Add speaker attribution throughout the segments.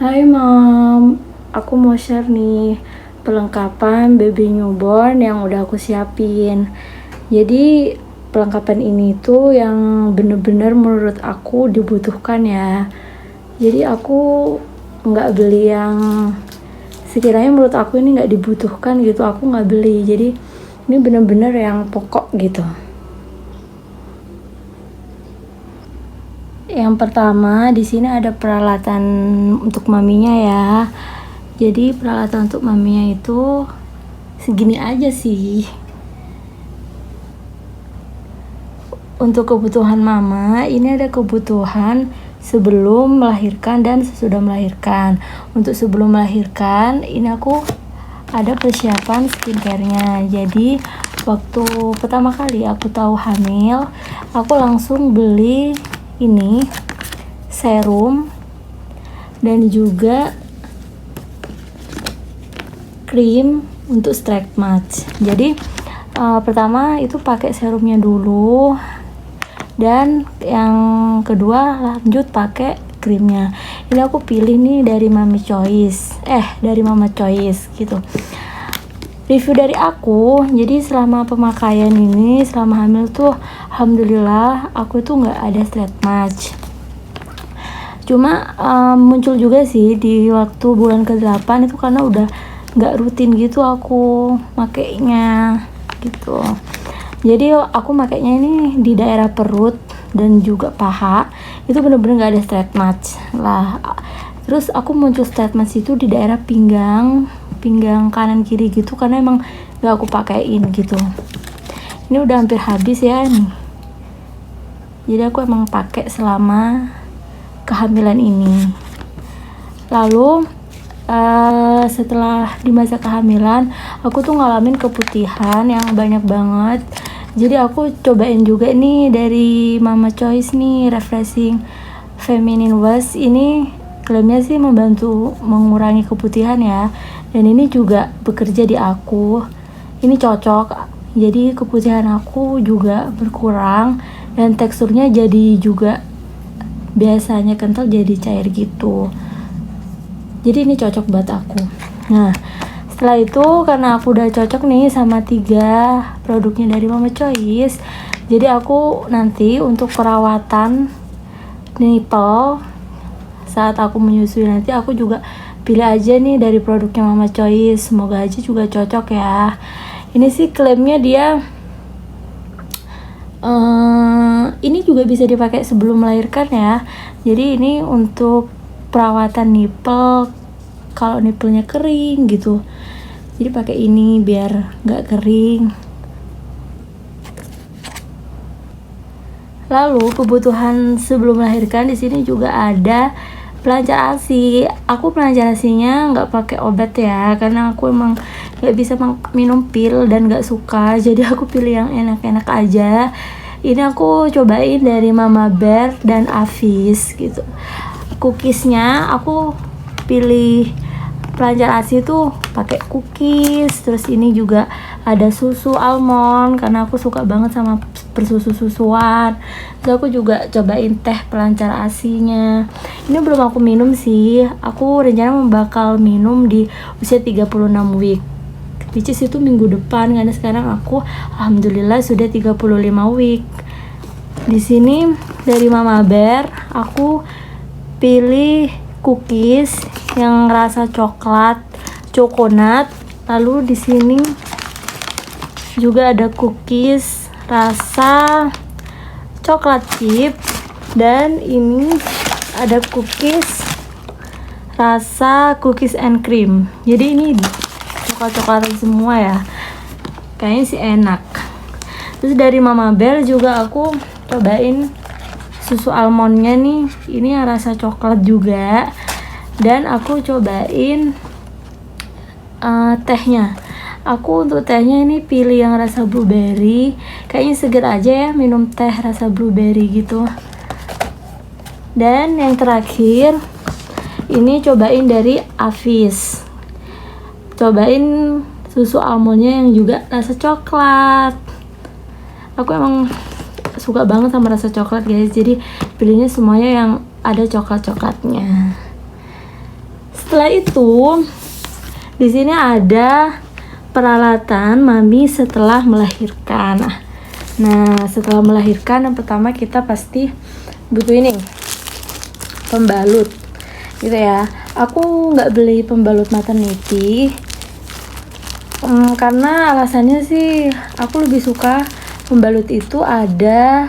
Speaker 1: Hai Mam, aku mau share nih perlengkapan baby newborn yang udah aku siapin. Jadi perlengkapan ini tuh yang bener-bener menurut aku dibutuhkan ya. Jadi aku nggak beli yang sekiranya menurut aku ini nggak dibutuhkan gitu, aku nggak beli. Jadi ini bener-bener yang pokok gitu. Yang pertama di sini ada peralatan untuk maminya ya. Jadi peralatan untuk maminya itu segini aja sih. Untuk kebutuhan mama, ini ada kebutuhan sebelum melahirkan dan sesudah melahirkan. Untuk sebelum melahirkan, ini aku ada persiapan skincare-nya. Jadi waktu pertama kali aku tahu hamil, aku langsung beli ini serum dan juga krim untuk stretch marks. Jadi pertama itu pakai serumnya dulu, dan yang kedua lanjut pakai krimnya. Ini aku pilih nih dari Mama Choice gitu. Review dari aku, jadi selama pemakaian ini, selama hamil tuh alhamdulillah aku tuh nggak ada stretch marks. Cuma muncul juga sih di waktu bulan ke-8 itu karena udah nggak rutin gitu aku makainya gitu. Jadi aku makainya ini di daerah perut dan juga paha, itu bener-bener nggak ada stretch marks lah. Terus aku muncul stretch marks itu di daerah pinggang kanan kiri gitu, karena emang nggak aku pakein gitu. Ini udah hampir habis ya nih. Jadi aku emang pakai selama kehamilan ini. Lalu setelah di masa kehamilan aku tuh ngalamin keputihan yang banyak banget. Jadi aku cobain juga nih dari Mama Choice nih, Refreshing Feminine Wash. Ini klaimnya sih membantu mengurangi keputihan ya, dan ini juga bekerja di aku. Ini cocok, jadi keputihan aku juga berkurang dan teksturnya jadi juga biasanya kental jadi cair gitu. Jadi ini cocok buat aku. Nah, setelah itu karena aku udah cocok nih sama 3 produknya dari Mama Choice, jadi aku nanti untuk perawatan nipple saat aku menyusui nanti, aku juga pilih aja nih dari produknya Mama Choice. Semoga aja juga cocok ya. Ini sih klaimnya dia ini juga bisa dipakai sebelum melahirkan ya. Jadi ini untuk perawatan nipple kalau nipplenya kering gitu. Jadi pakai ini biar nggak kering. Lalu kebutuhan sebelum melahirkan di sini juga ada pelancar ASI. Aku pelancar ASInya nggak pakai obat ya, karena aku emang nggak bisa minum pil dan nggak suka. Jadi aku pilih yang enak-enak aja. Ini aku cobain dari Mama Bear dan Avis gitu. Cookiesnya aku pilih pelancar ASI tuh pakai cookies. Terus ini juga ada susu almond karena aku suka banget sama bersusu-susuan. Terus aku juga cobain teh pelancar ASI-nya. Ini belum aku minum sih. Aku rencana bakal minum di usia 36 week. Which is itu minggu depan, karena sekarang aku alhamdulillah sudah 35 week. Di sini dari Mama Bear aku pilih cookies yang rasa coklat, coconut. Lalu di sini juga ada cookies rasa coklat chip, dan ini ada cookies rasa cookies and cream. Jadi ini coklat-coklatan semua ya, kayaknya sih enak. Terus dari Mama Bear juga aku cobain susu almondnya nih, ini yang rasa coklat juga. Dan aku cobain tehnya. Aku untuk tehnya ini pilih yang rasa blueberry, kayaknya seger aja ya minum teh rasa blueberry gitu. Dan yang terakhir ini cobain dari Avis, cobain susu almondnya yang juga rasa coklat. Aku emang suka banget sama rasa coklat guys, jadi pilihnya semuanya yang ada coklat-coklatnya. Setelah itu di sini ada peralatan mami setelah melahirkan. Nah, setelah melahirkan yang pertama kita pasti butuh ini, pembalut gitu ya. Aku nggak beli pembalut maternity karena alasannya sih aku lebih suka pembalut itu ada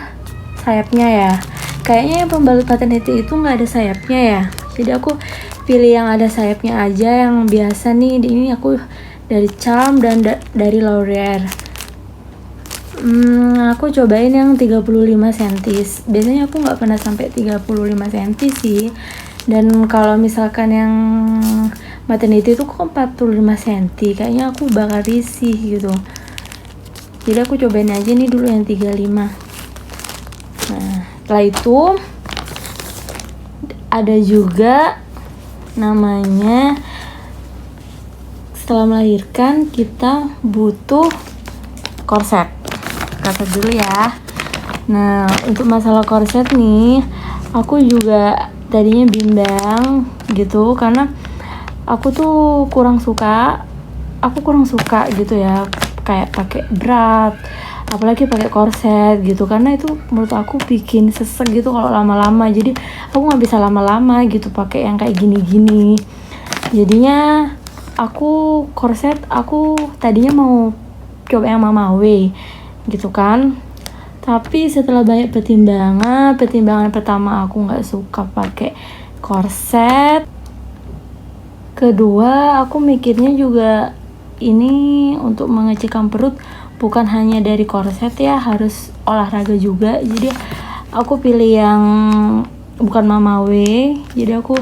Speaker 1: sayapnya ya. Kayaknya yang pembalut maternity itu nggak ada sayapnya ya, jadi aku pilih yang ada sayapnya aja, yang biasa nih. Ini aku dari Charm dan dari L'Oreal. Aku cobain yang 35 cm. Biasanya aku nggak pernah sampai 35 cm sih. Dan kalau misalkan yang maternity itu kok 45 cm, kayaknya aku bakal risih gitu. Jadi aku cobain aja nih dulu yang 35. Nah, setelah itu ada juga namanya, setelah melahirkan kita butuh korset dulu ya. Nah, untuk masalah korset nih, aku juga tadinya bimbang gitu karena aku tuh kurang suka gitu ya, kayak pakai berat, apalagi pakai korset gitu, karena itu menurut aku bikin sesek gitu kalau lama-lama. Jadi aku nggak bisa lama-lama gitu pakai yang kayak gini-gini. Jadinya aku korset, aku tadinya mau coba yang Mama W gitu kan, tapi setelah banyak pertimbangan pertama aku nggak suka pakai korset, kedua aku mikirnya juga ini untuk mengecilkan perut bukan hanya dari korset ya, harus olahraga juga. Jadi aku pilih yang bukan Mama W, jadi aku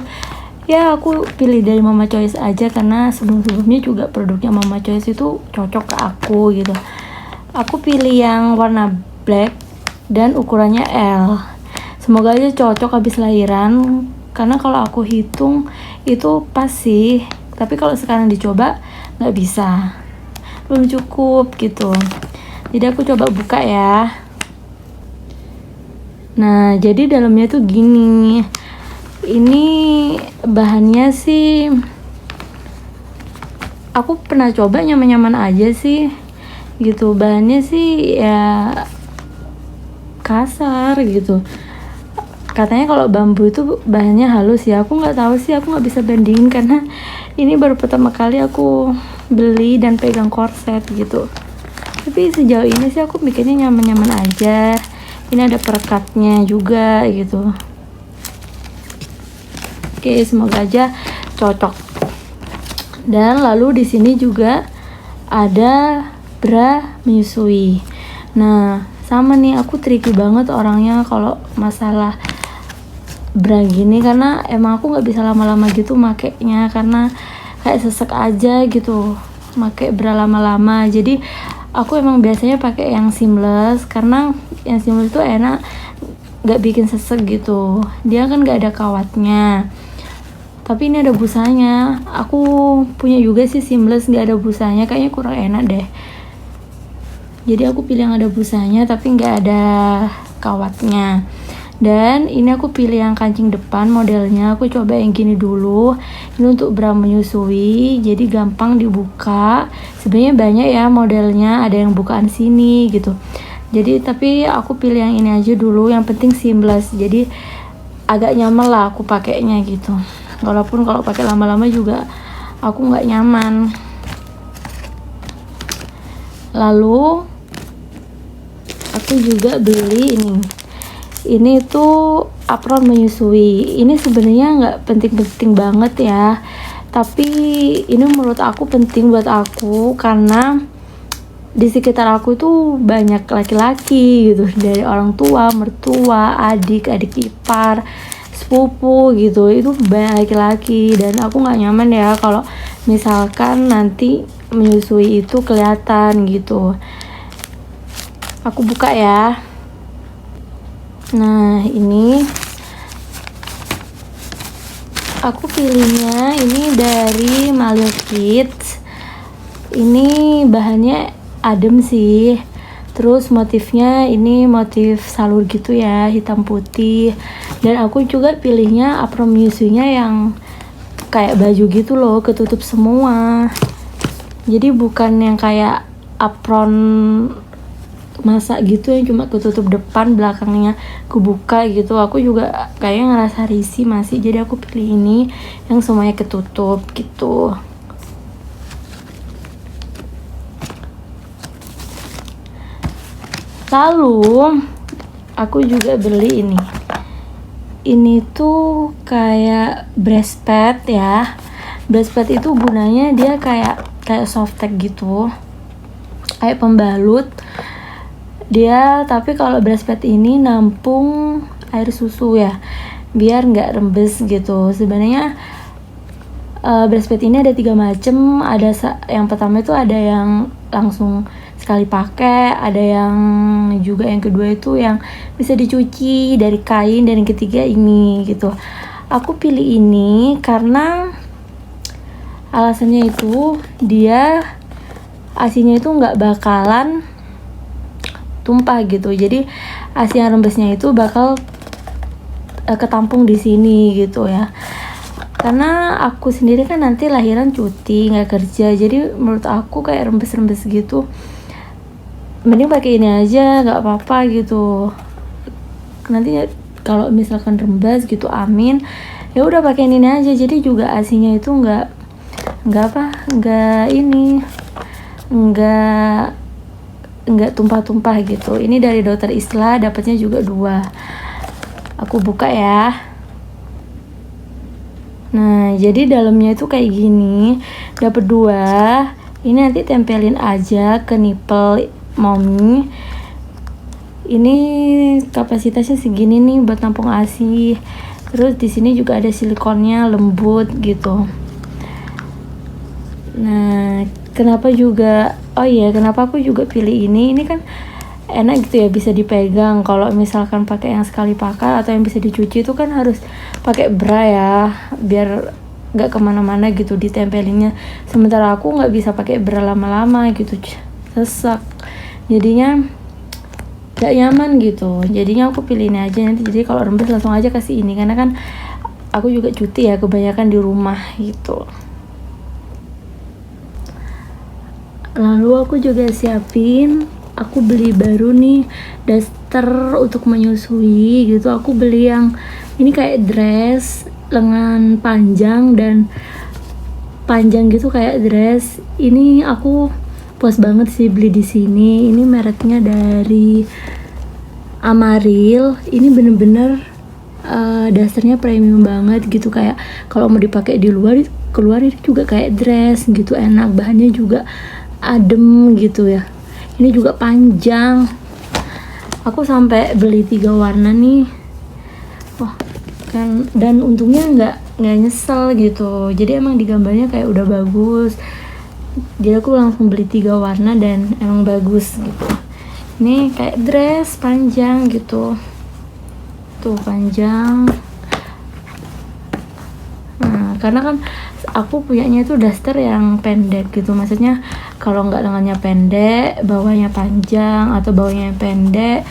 Speaker 1: pilih dari Mama Choice aja, karena sebelumnya juga produknya Mama Choice itu cocok ke aku gitu. Aku pilih yang warna black dan ukurannya L. Semoga aja cocok habis lahiran, karena kalau aku hitung itu pas sih, tapi kalau sekarang dicoba nggak bisa, belum cukup gitu. Jadi aku coba buka ya. Nah, jadi dalamnya tuh gini. Ini bahannya sih aku pernah coba, nyaman-nyaman aja sih gitu. Bahannya sih ya kasar gitu. Katanya kalau bambu itu bahannya halus ya. Aku nggak tahu sih, aku nggak bisa bandingin karena ini baru pertama kali aku beli dan pegang korset gitu. Tapi sejauh ini sih aku mikirnya nyaman-nyaman aja. Ini ada perekatnya juga gitu. Oke, semoga aja cocok. Dan lalu di sini juga ada bra menyusui. Nah, sama nih, aku tricky banget orangnya kalau masalah bra gini, karena emang aku nggak bisa lama-lama gitu makainya, karena kayak sesek aja gitu pakai bra lama-lama. Jadi aku emang biasanya pakai yang seamless, karena yang seamless itu enak, nggak bikin sesek gitu. Dia kan nggak ada kawatnya, tapi ini ada busanya. Aku punya juga sih seamless nggak ada busanya, kayaknya kurang enak deh. Jadi aku pilih yang ada busanya tapi nggak ada kawatnya. Dan ini aku pilih yang kancing depan modelnya. Aku coba yang gini dulu. Ini untuk bra menyusui, jadi gampang dibuka. Sebenarnya banyak ya modelnya, ada yang bukaan sini gitu. Jadi tapi aku pilih yang ini aja dulu. Yang penting seamless, jadi agak nyaman lah aku pakainya gitu. Walaupun kalau pakai lama-lama juga aku nggak nyaman. Lalu aku juga beli ini tuh apron menyusui. Ini sebenarnya nggak penting-penting banget ya, tapi ini menurut aku penting buat aku karena di sekitar aku tuh banyak laki-laki gitu, dari orang tua, mertua, adik ipar, sepupu gitu, itu banyak laki-laki. Dan aku nggak nyaman ya kalau misalkan nanti menyusui itu kelihatan gitu. Aku buka ya. Nah, ini aku pilihnya ini dari Malio Kids. Ini bahannya adem sih. Terus motifnya ini motif salur gitu ya, hitam putih. Dan aku juga pilihnya apron menyusuinya yang kayak baju gitu loh, ketutup semua. Jadi bukan yang kayak apron masak gitu yang cuma ketutup depan, belakangnya kebuka gitu. Aku juga kayaknya ngerasa risih masih, jadi aku pilih ini yang semuanya ketutup gitu. Lalu aku juga beli ini tuh kayak breast pad ya. Breast pad itu gunanya dia kayak softtek gitu, kayak pembalut dia, tapi kalau breast pad ini nampung air susu ya, biar nggak rembes gitu. Sebenarnya breast pad ini ada 3 macam. Yang pertama itu ada yang langsung sekali pakai, ada yang juga yang kedua itu yang bisa dicuci dari kain, dan yang ketiga ini gitu. Aku pilih ini karena alasannya itu dia asinya itu nggak bakalan tumpah gitu. Jadi asi yang rembesnya itu bakal ketampung di sini gitu ya. Karena aku sendiri kan nanti lahiran cuti, nggak kerja, jadi menurut aku kayak rembes-rembes gitu, mending pakai ini aja, nggak apa-apa gitu. Nanti kalau misalkan rembes gitu, amin, ya udah pakai ini aja. Jadi juga asinya itu nggak tumpah-tumpah gitu. Ini dari Dokter Isla, dapatnya juga 2. Aku buka ya. Nah, jadi dalamnya itu kayak gini, dapat 2. Ini nanti tempelin aja ke nipple mommy. Ini kapasitasnya segini nih buat tampung ASI. Terus di sini juga ada silikonnya, lembut gitu. Nah, kenapa aku juga pilih ini? Ini kan enak gitu ya, bisa dipegang. Kalau misalkan pakai yang sekali pakai atau yang bisa dicuci itu kan harus pakai bra ya, biar nggak kemana-mana gitu ditempelinnya. Sementara aku nggak bisa pakai bra lama-lama gitu, sesak. Jadinya gak nyaman gitu. Jadinya aku pilih ini aja nanti. Jadi kalau rembes langsung aja kasih ini, karena kan aku juga cuti ya, kebanyakan di rumah gitu. Lalu aku juga siapin, aku beli baru nih daster untuk menyusui gitu. Aku beli yang ini kayak dress lengan panjang dan panjang gitu kayak dress. Ini aku puas banget sih beli di sini. Ini mereknya dari Amaril. Ini bener-bener dasternya premium banget gitu, kayak kalau mau dipakai di luar, keluar itu juga kayak dress gitu, enak. Bahannya juga adem gitu ya. Ini juga panjang. Aku sampai beli 3 warna nih. Wah, kan, dan untungnya nggak nyesel gitu. Jadi emang di gambarnya kayak udah bagus. Jadi aku langsung beli 3 warna dan emang bagus gitu. Ini kayak dress panjang gitu. Tuh panjang. Nah, karena kan aku punyanya itu daster yang pendek gitu. Maksudnya kalau nggak lengannya pendek, bawahnya panjang, atau bawahnya pendek,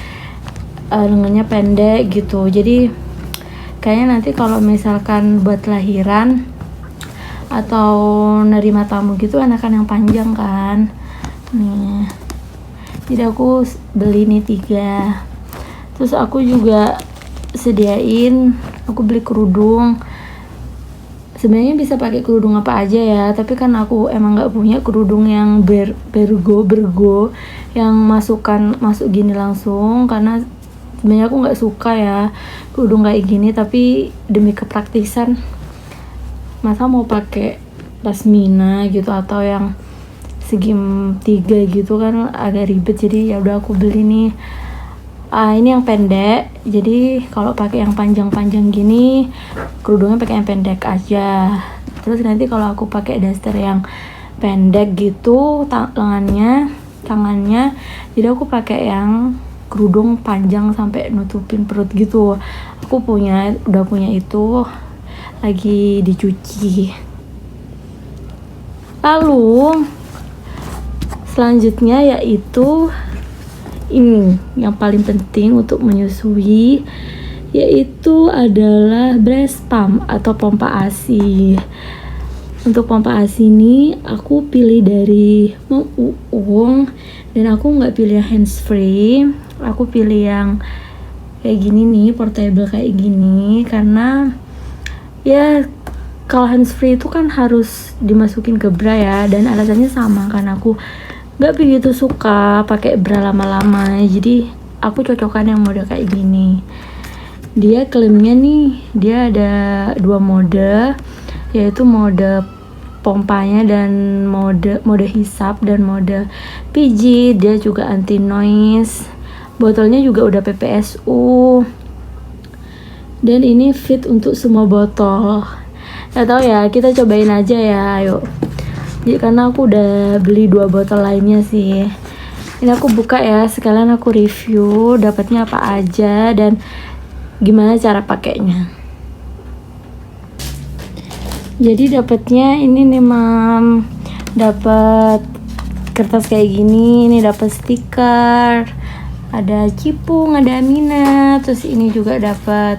Speaker 1: lengannya pendek gitu. Jadi kayaknya nanti kalau misalkan buat lahiran atau nerima tamu gitu enakan yang panjang kan. Nih, jadi aku beli nih 3. Terus aku juga aku beli kerudung. Sebenarnya bisa pakai kerudung apa aja ya, tapi kan aku emang nggak punya kerudung yang bergo yang masuk gini langsung, karena sebenarnya aku nggak suka ya kerudung kayak gini. Tapi demi kepraktisan, masa mau pakai pasmina gitu atau yang segi 3 gitu kan agak ribet. Jadi ya udah aku beli nih. Ini yang pendek. Jadi kalau pakai yang panjang-panjang gini, kerudungnya pakai yang pendek aja. Terus nanti kalau aku pakai daster yang pendek gitu, tangannya, jadi aku pakai yang kerudung panjang sampai nutupin perut gitu. Aku udah punya itu, lagi dicuci. Lalu selanjutnya yaitu ini yang paling penting untuk menyusui, yaitu adalah breast pump atau pompa ASI. Untuk pompa ASI ini aku pilih dari Uung, dan aku nggak pilih yang hands free, aku pilih yang kayak gini nih, portable kayak gini, karena ya kalau hands free itu kan harus dimasukin ke bra ya, dan alasannya sama, karena aku nggak begitu suka pakai bra lama-lama, jadi aku cocokan yang mode kayak gini. Dia klaimnya nih, dia ada 2 mode, yaitu mode pompanya dan mode hisap dan mode pijit. Dia juga anti noise, botolnya juga udah PPSU, dan ini fit untuk semua botol. Gak tau ya, kita cobain aja ya, ayo. Jadi karena aku udah beli 2 botol lainnya sih, ini aku buka ya, sekalian aku review dapatnya apa aja dan gimana cara pakainya. Jadi dapatnya ini nih mam, dapat kertas kayak gini, ini dapat stiker, ada cipung, ada Amina, terus ini juga dapat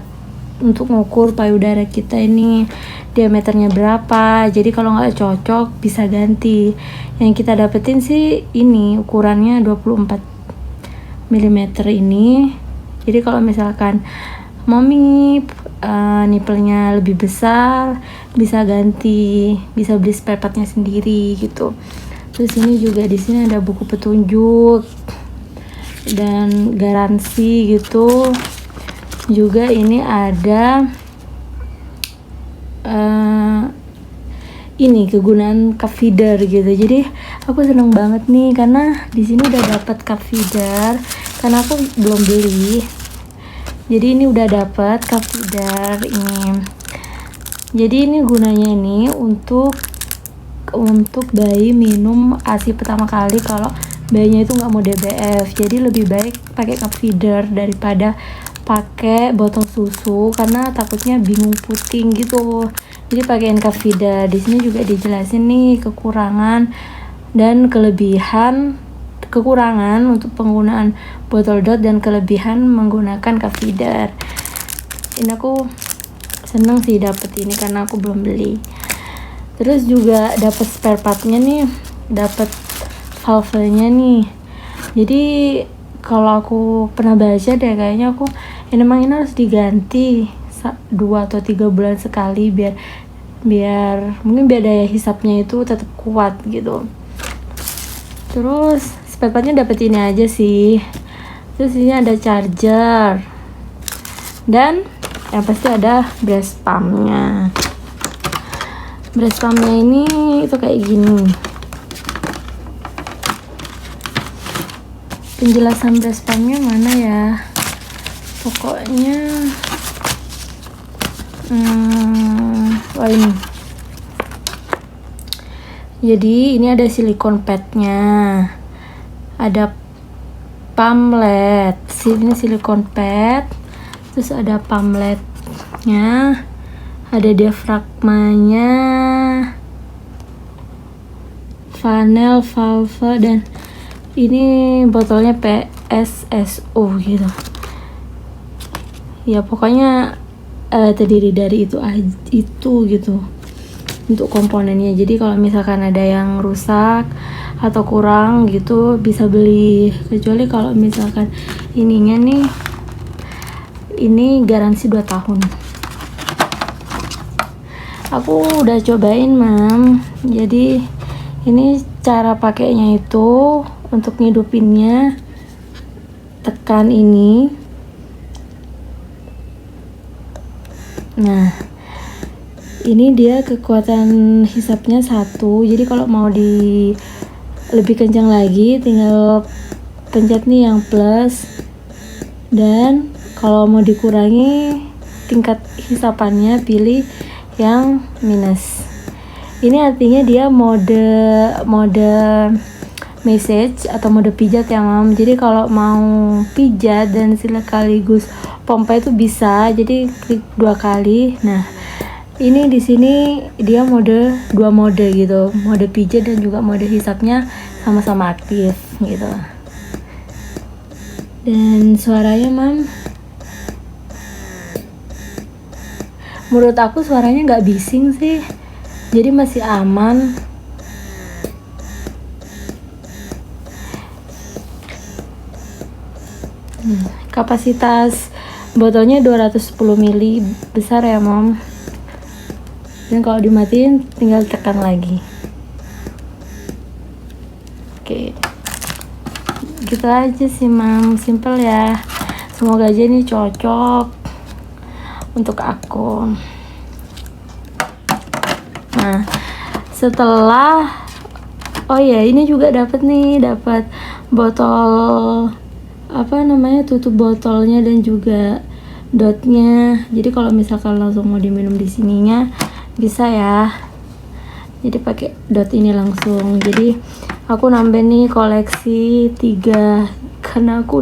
Speaker 1: untuk ngukur payudara kita ini diameternya berapa. Jadi kalau nggak cocok bisa ganti. Yang kita dapetin sih ini ukurannya 24 mm ini. Jadi kalau misalkan mommy nipelnya lebih besar, bisa ganti, bisa beli spare partnya sendiri gitu. Terus ini juga di sini ada buku petunjuk dan garansi gitu. Juga ini ada ini kegunaan cup feeder gitu. Jadi aku seneng banget nih karena di sini udah dapat cup feeder, karena aku belum beli. Jadi ini udah dapat cup feeder ini. Jadi ini gunanya ini untuk bayi minum ASI pertama kali kalau bayinya itu nggak mau DBF. Jadi lebih baik pakai cup feeder daripada pakai botol susu, karena takutnya bingung puting gitu. Jadi pakaiin cup feeder. Di sini juga dijelasin nih kekurangan dan kekurangan untuk penggunaan botol dot dan kelebihan menggunakan cup feeder. Ini aku seneng sih dapet ini karena aku belum beli. Terus juga dapat spare partnya nih, dapat valve-nya nih. Jadi kalau aku pernah baca deh, kayaknya memang ini harus diganti 2 atau 3 bulan sekali biar mungkin biar daya hisapnya itu tetap kuat gitu. Terus spare partnya dapet ini aja sih. Terus ini ada charger dan yang pasti ada breast pumpnya. Breast pumpnya ini itu kayak gini. Penjelasan breast pumpnya mana ya? Pokoknya ini. Jadi ini ada silikon padnya, ada pamlet, sini silikon pad, terus ada pamletnya, ada diafragmanya, funnel, valve, dan ini botolnya PSSU gitu. Ya pokoknya terdiri dari itu gitu untuk komponennya. Jadi kalau misalkan ada yang rusak atau kurang gitu bisa beli, kecuali kalau misalkan ininya nih, ini garansi 2 tahun. Aku udah cobain mam. Jadi ini cara pakainya itu untuk ngidupinnya, tekan ini. Nah ini dia kekuatan hisapnya 1, jadi kalau mau lebih kencang lagi tinggal pencet nih yang plus, dan kalau mau dikurangi tingkat hisapannya pilih yang minus. Ini artinya dia mode message atau mode pijat ya mam. Jadi kalau mau pijat dan sekaligus pompa itu bisa, jadi klik 2 kali. Nah ini di sini dia 2 mode gitu, mode pijat dan juga mode hisapnya sama-sama aktif gitu. Dan suaranya mam menurut aku suaranya nggak bising sih, jadi masih aman. Kapasitas botolnya 210 ml, besar ya mom. Dan kalau dimatiin tinggal tekan lagi. Oke, gitu aja sih mam, simple ya. Semoga aja ini cocok untuk aku. Nah, setelah ini juga dapat botol tutup botolnya dan juga dotnya. Jadi kalau misalkan langsung mau diminum di sininya bisa ya. Jadi pakai dot ini langsung. Jadi aku nambah nih koleksi 3 karena aku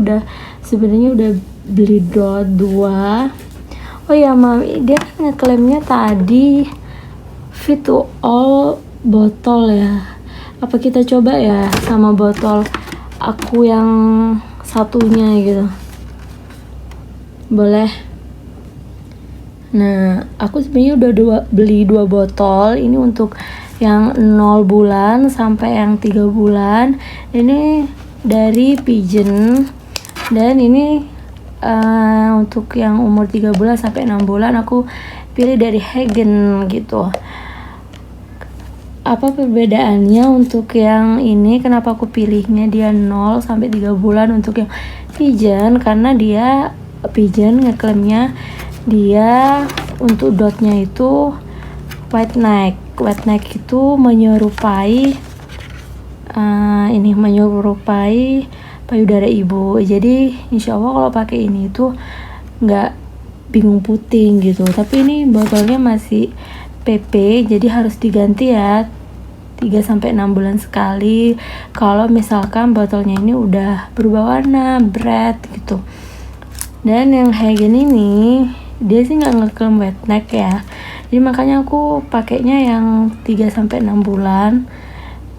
Speaker 1: sebenarnya udah beli dot 2. Oh ya mam, dia kan ngeklaimnya tadi fit to all botol ya. Apa kita coba ya sama botol aku yang satunya gitu, boleh? Nah, aku sebenarnya udah beli 2 botol. Ini untuk yang 0 bulan sampai yang 3 bulan. Ini dari Pigeon. Dan ini untuk yang umur 3 bulan sampai 6 bulan aku pilih dari Hagen gitu. Apa perbedaannya untuk yang ini, kenapa aku pilihnya dia 0 sampai 3 bulan untuk yang Pigeon? Karena dia Pigeon ngeklaimnya dia untuk dotnya itu white neck itu menyerupai payudara ibu. Jadi insya Allah kalau pakai ini itu nggak bingung puting gitu. Tapi ini botolnya masih PP, jadi harus diganti ya 3-6 bulan sekali kalau misalkan botolnya ini udah berubah warna, berat gitu. Dan yang Hagen ini dia sih nggak ngeklaim wet neck ya, jadi makanya aku pakainya yang 3-6 bulan.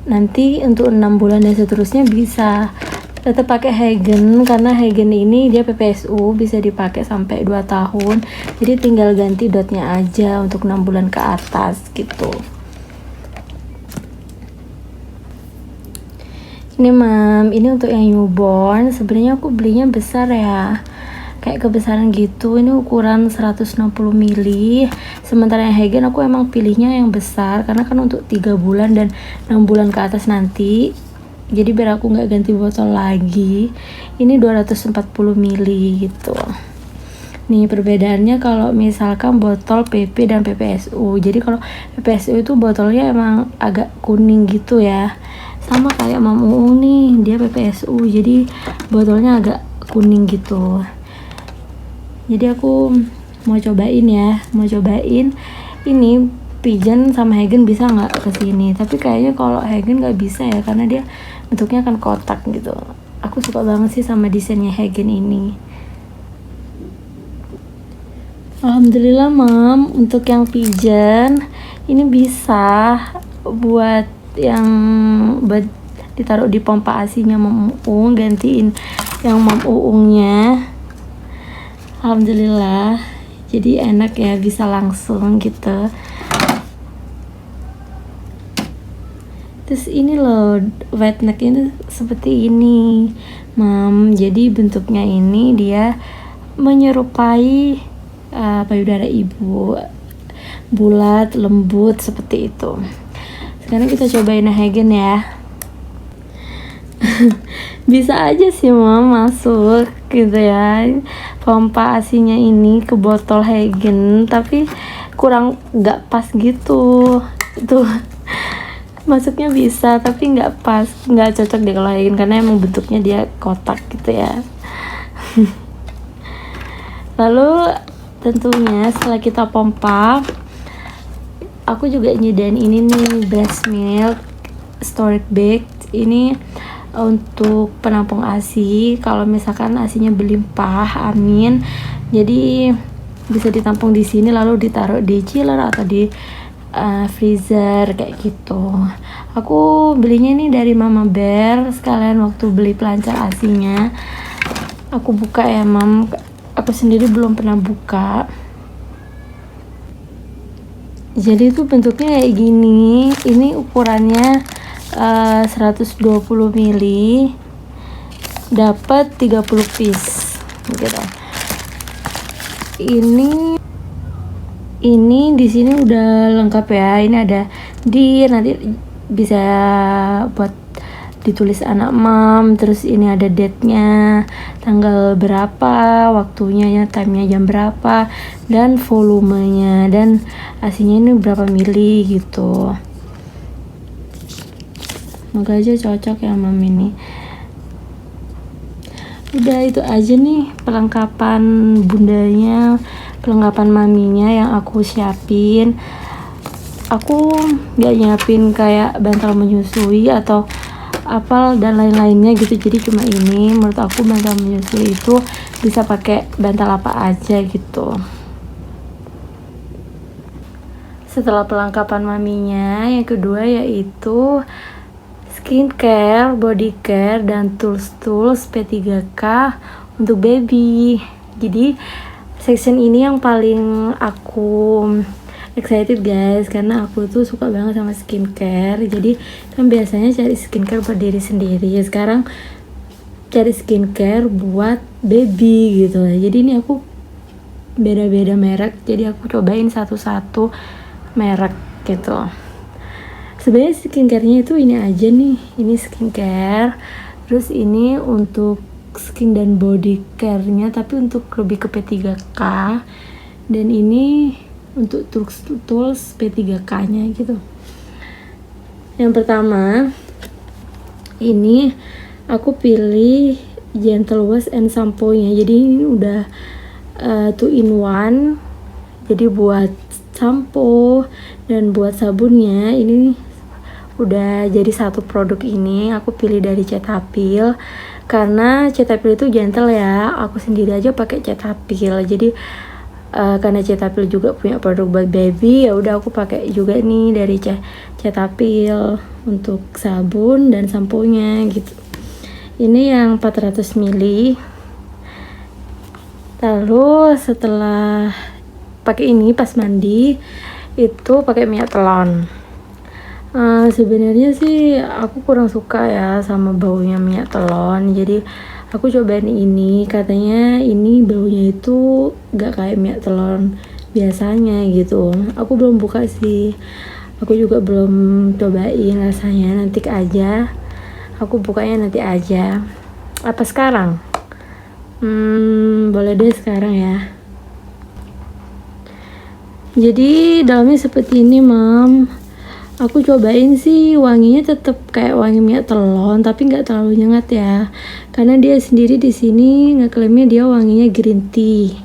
Speaker 1: Nanti untuk 6 bulan dan seterusnya bisa tetap pakai Hagen, karena Hagen ini dia PPSU, bisa dipakai sampai 2 tahun. Jadi tinggal ganti dotnya aja untuk 6 bulan ke atas gitu. Ini mam, ini untuk yang newborn. Sebenarnya aku belinya besar ya, kayak kebesaran gitu. Ini ukuran 160 ml. Sementara yang Hagen aku emang pilihnya yang besar karena kan untuk 3 bulan dan 6 bulan ke atas nanti. Jadi biar aku nggak ganti botol lagi. Ini 240 ml gitu. Nih perbedaannya kalau misalkan botol PP dan PPSU. Jadi kalau PPSU itu botolnya emang agak kuning gitu ya. Sama kayak Mam Uung nih, dia PPSU. Jadi botolnya agak kuning gitu. Jadi aku mau cobain ini Pigeon sama Hagen bisa nggak kesini. Tapi kayaknya kalau Hagen nggak bisa ya, karena dia bentuknya kan kotak gitu. Aku suka banget sih sama desainnya Hagen ini. Alhamdulillah mam, untuk yang Pigeon ini bisa buat ditaruh di pompa asinya Mam Uung, gantiin yang Mam Uungnya. Alhamdulillah, jadi enak ya, bisa langsung gitu. Terus ini loh, wet neck ini seperti ini mam. Jadi bentuknya ini dia menyerupai payudara ibu, bulat, lembut seperti itu. Sekarang kita cobain Hagen ya. Bisa aja sih mam masuk gitu ya, pompa asinya ini ke botol Hagen, tapi kurang nggak pas gitu tuh. Masuknya bisa tapi nggak pas, nggak cocok deh kalau Hagen, karena emang bentuknya dia kotak gitu ya. Lalu tentunya setelah kita pompa, aku juga nyediain ini nih, breast milk storage bag. Ini untuk penampung ASI kalau misalkan ASInya berlimpah, amin. Jadi bisa ditampung di sini lalu ditaruh di chiller atau di freezer kayak gitu. Aku belinya ini dari Mama Bear, sekalian waktu beli pelancar ASInya aku buka ya mam. Aku sendiri belum pernah buka. Jadi itu bentuknya kayak gini. Ini ukurannya 120 ml, dapat 30 piece gitu. Ini di sini udah lengkap ya. Ini ada nanti bisa buat ditulis anak mam, terus ini ada date-nya, tanggal berapa, waktunya, time-nya jam berapa, dan volumenya, dan asinya ini berapa mili gitu. Semoga aja cocok ya mam ini. Udah itu aja nih perlengkapan bundanya, perlengkapan maminya yang aku siapin. Aku gak nyiapin kayak bantal menyusui atau apa dan lain-lainnya gitu, jadi cuma ini. Menurut aku bantal menyusui itu bisa pakai bantal apa aja gitu. Setelah perlengkapan maminya, yang kedua yaitu skincare, body care, dan tools P3K untuk baby. Jadi section ini yang paling aku excited guys, karena aku tuh suka banget sama skincare. Jadi kan biasanya cari skincare buat diri sendiri, ya sekarang cari skincare buat baby gitu. Jadi ini aku beda-beda merek, jadi aku cobain satu-satu merek gitu. Sebenarnya skincare-nya itu ini aja nih, ini skincare, terus ini untuk skin dan body care-nya tapi untuk lebih ke P3K, dan ini untuk tools P3K-nya gitu. Yang pertama ini aku pilih gentle wash and shampoo-nya. Jadi ini udah 2 in 1, jadi buat shampoo dan buat sabunnya ini udah jadi satu produk. Ini aku pilih dari Cetaphil karena Cetaphil itu gentle ya, aku sendiri aja pakai Cetaphil. Jadi karena Cetaphil juga punya produk buat baby, ya udah aku pakai juga nih dari Cetaphil untuk sabun dan sampo-nya gitu. Ini yang 400 ml. Lalu setelah pakai ini pas mandi itu pakai minyak telon. Sebenarnya sih aku kurang suka ya sama baunya minyak telon, jadi aku cobain ini. Katanya ini baunya itu gak kayak minyak telon biasanya gitu. Aku belum buka sih, aku juga belum cobain rasanya, nanti aja. Aku bukanya nanti aja. Apa sekarang? Boleh deh sekarang ya. Jadi dalamnya seperti ini mam. Aku cobain sih wanginya tetap kayak wangi minyak telon, tapi nggak terlalu nyengat ya. Karena dia sendiri di sini ngeklaimnya dia wanginya green tea.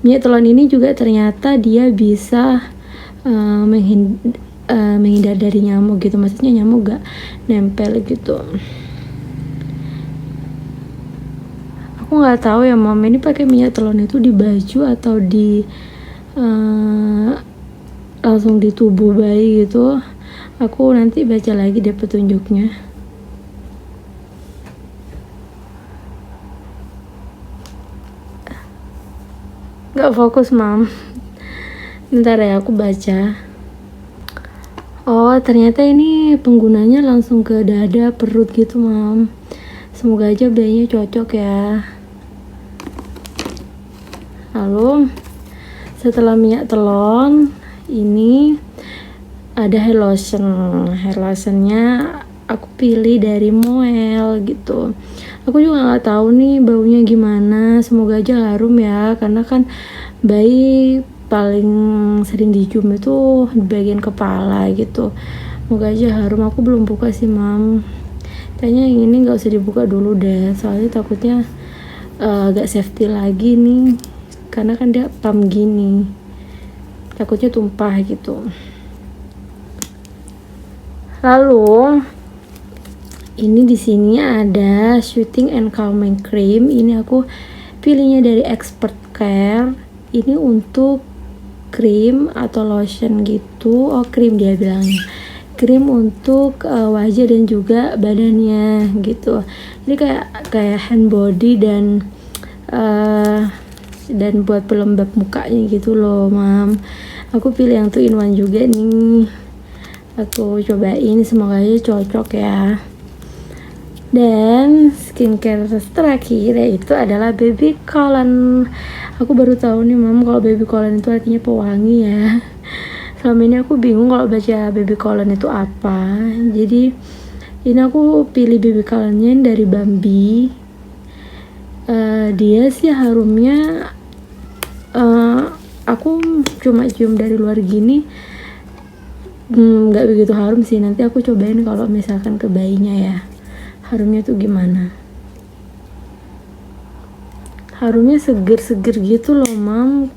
Speaker 1: Minyak telon ini juga ternyata dia bisa menghindar dari nyamuk gitu. Maksudnya nyamuk gak nempel gitu. Aku nggak tahu ya mam, ini pakai minyak telon itu di baju atau di langsung di tubuh bayi gitu. Aku nanti baca lagi deh petunjuknya. Gak fokus mam, bentar ya aku baca. Oh ternyata ini penggunanya langsung ke dada, perut gitu mam. Semoga aja bayinya cocok ya. Lalu setelah minyak telon ini ada hair lotion. Hair lotionnya aku pilih dari Moel gitu. Aku juga nggak tahu nih baunya gimana, semoga aja harum ya, karena kan bayi paling sering dicium itu di bagian kepala gitu. Semoga aja harum. Aku belum buka sih mam, kayaknya yang ini nggak usah dibuka dulu deh, soalnya takutnya agak safety lagi nih, karena kan dia pump gini, takutnya tumpah gitu. Lalu ini di sini ada Soothing and Calming Cream. Ini aku pilihnya dari Expert Care. Ini untuk krim atau lotion gitu. Oh krim dia bilangnya, krim untuk wajah dan juga badannya gitu. Jadi kayak hand body dan buat pelembab mukanya gitu loh mam. Aku pilih yang 2 in 1 juga nih. Aku cobain, semoga aja cocok ya. Dan skincare terakhir yaitu adalah baby cologne. Aku baru tahu nih mam kalau baby cologne itu artinya pewangi ya. Selama ini aku bingung kalau baca baby cologne itu apa. Jadi ini aku pilih baby cologne-nya dari Bambi. Dia sih harumnya aku cuma cium dari luar gini, nggak begitu harum sih. Nanti aku cobain kalau misalkan ke bayinya ya, harumnya tuh gimana. Harumnya seger-seger gitu loh mam.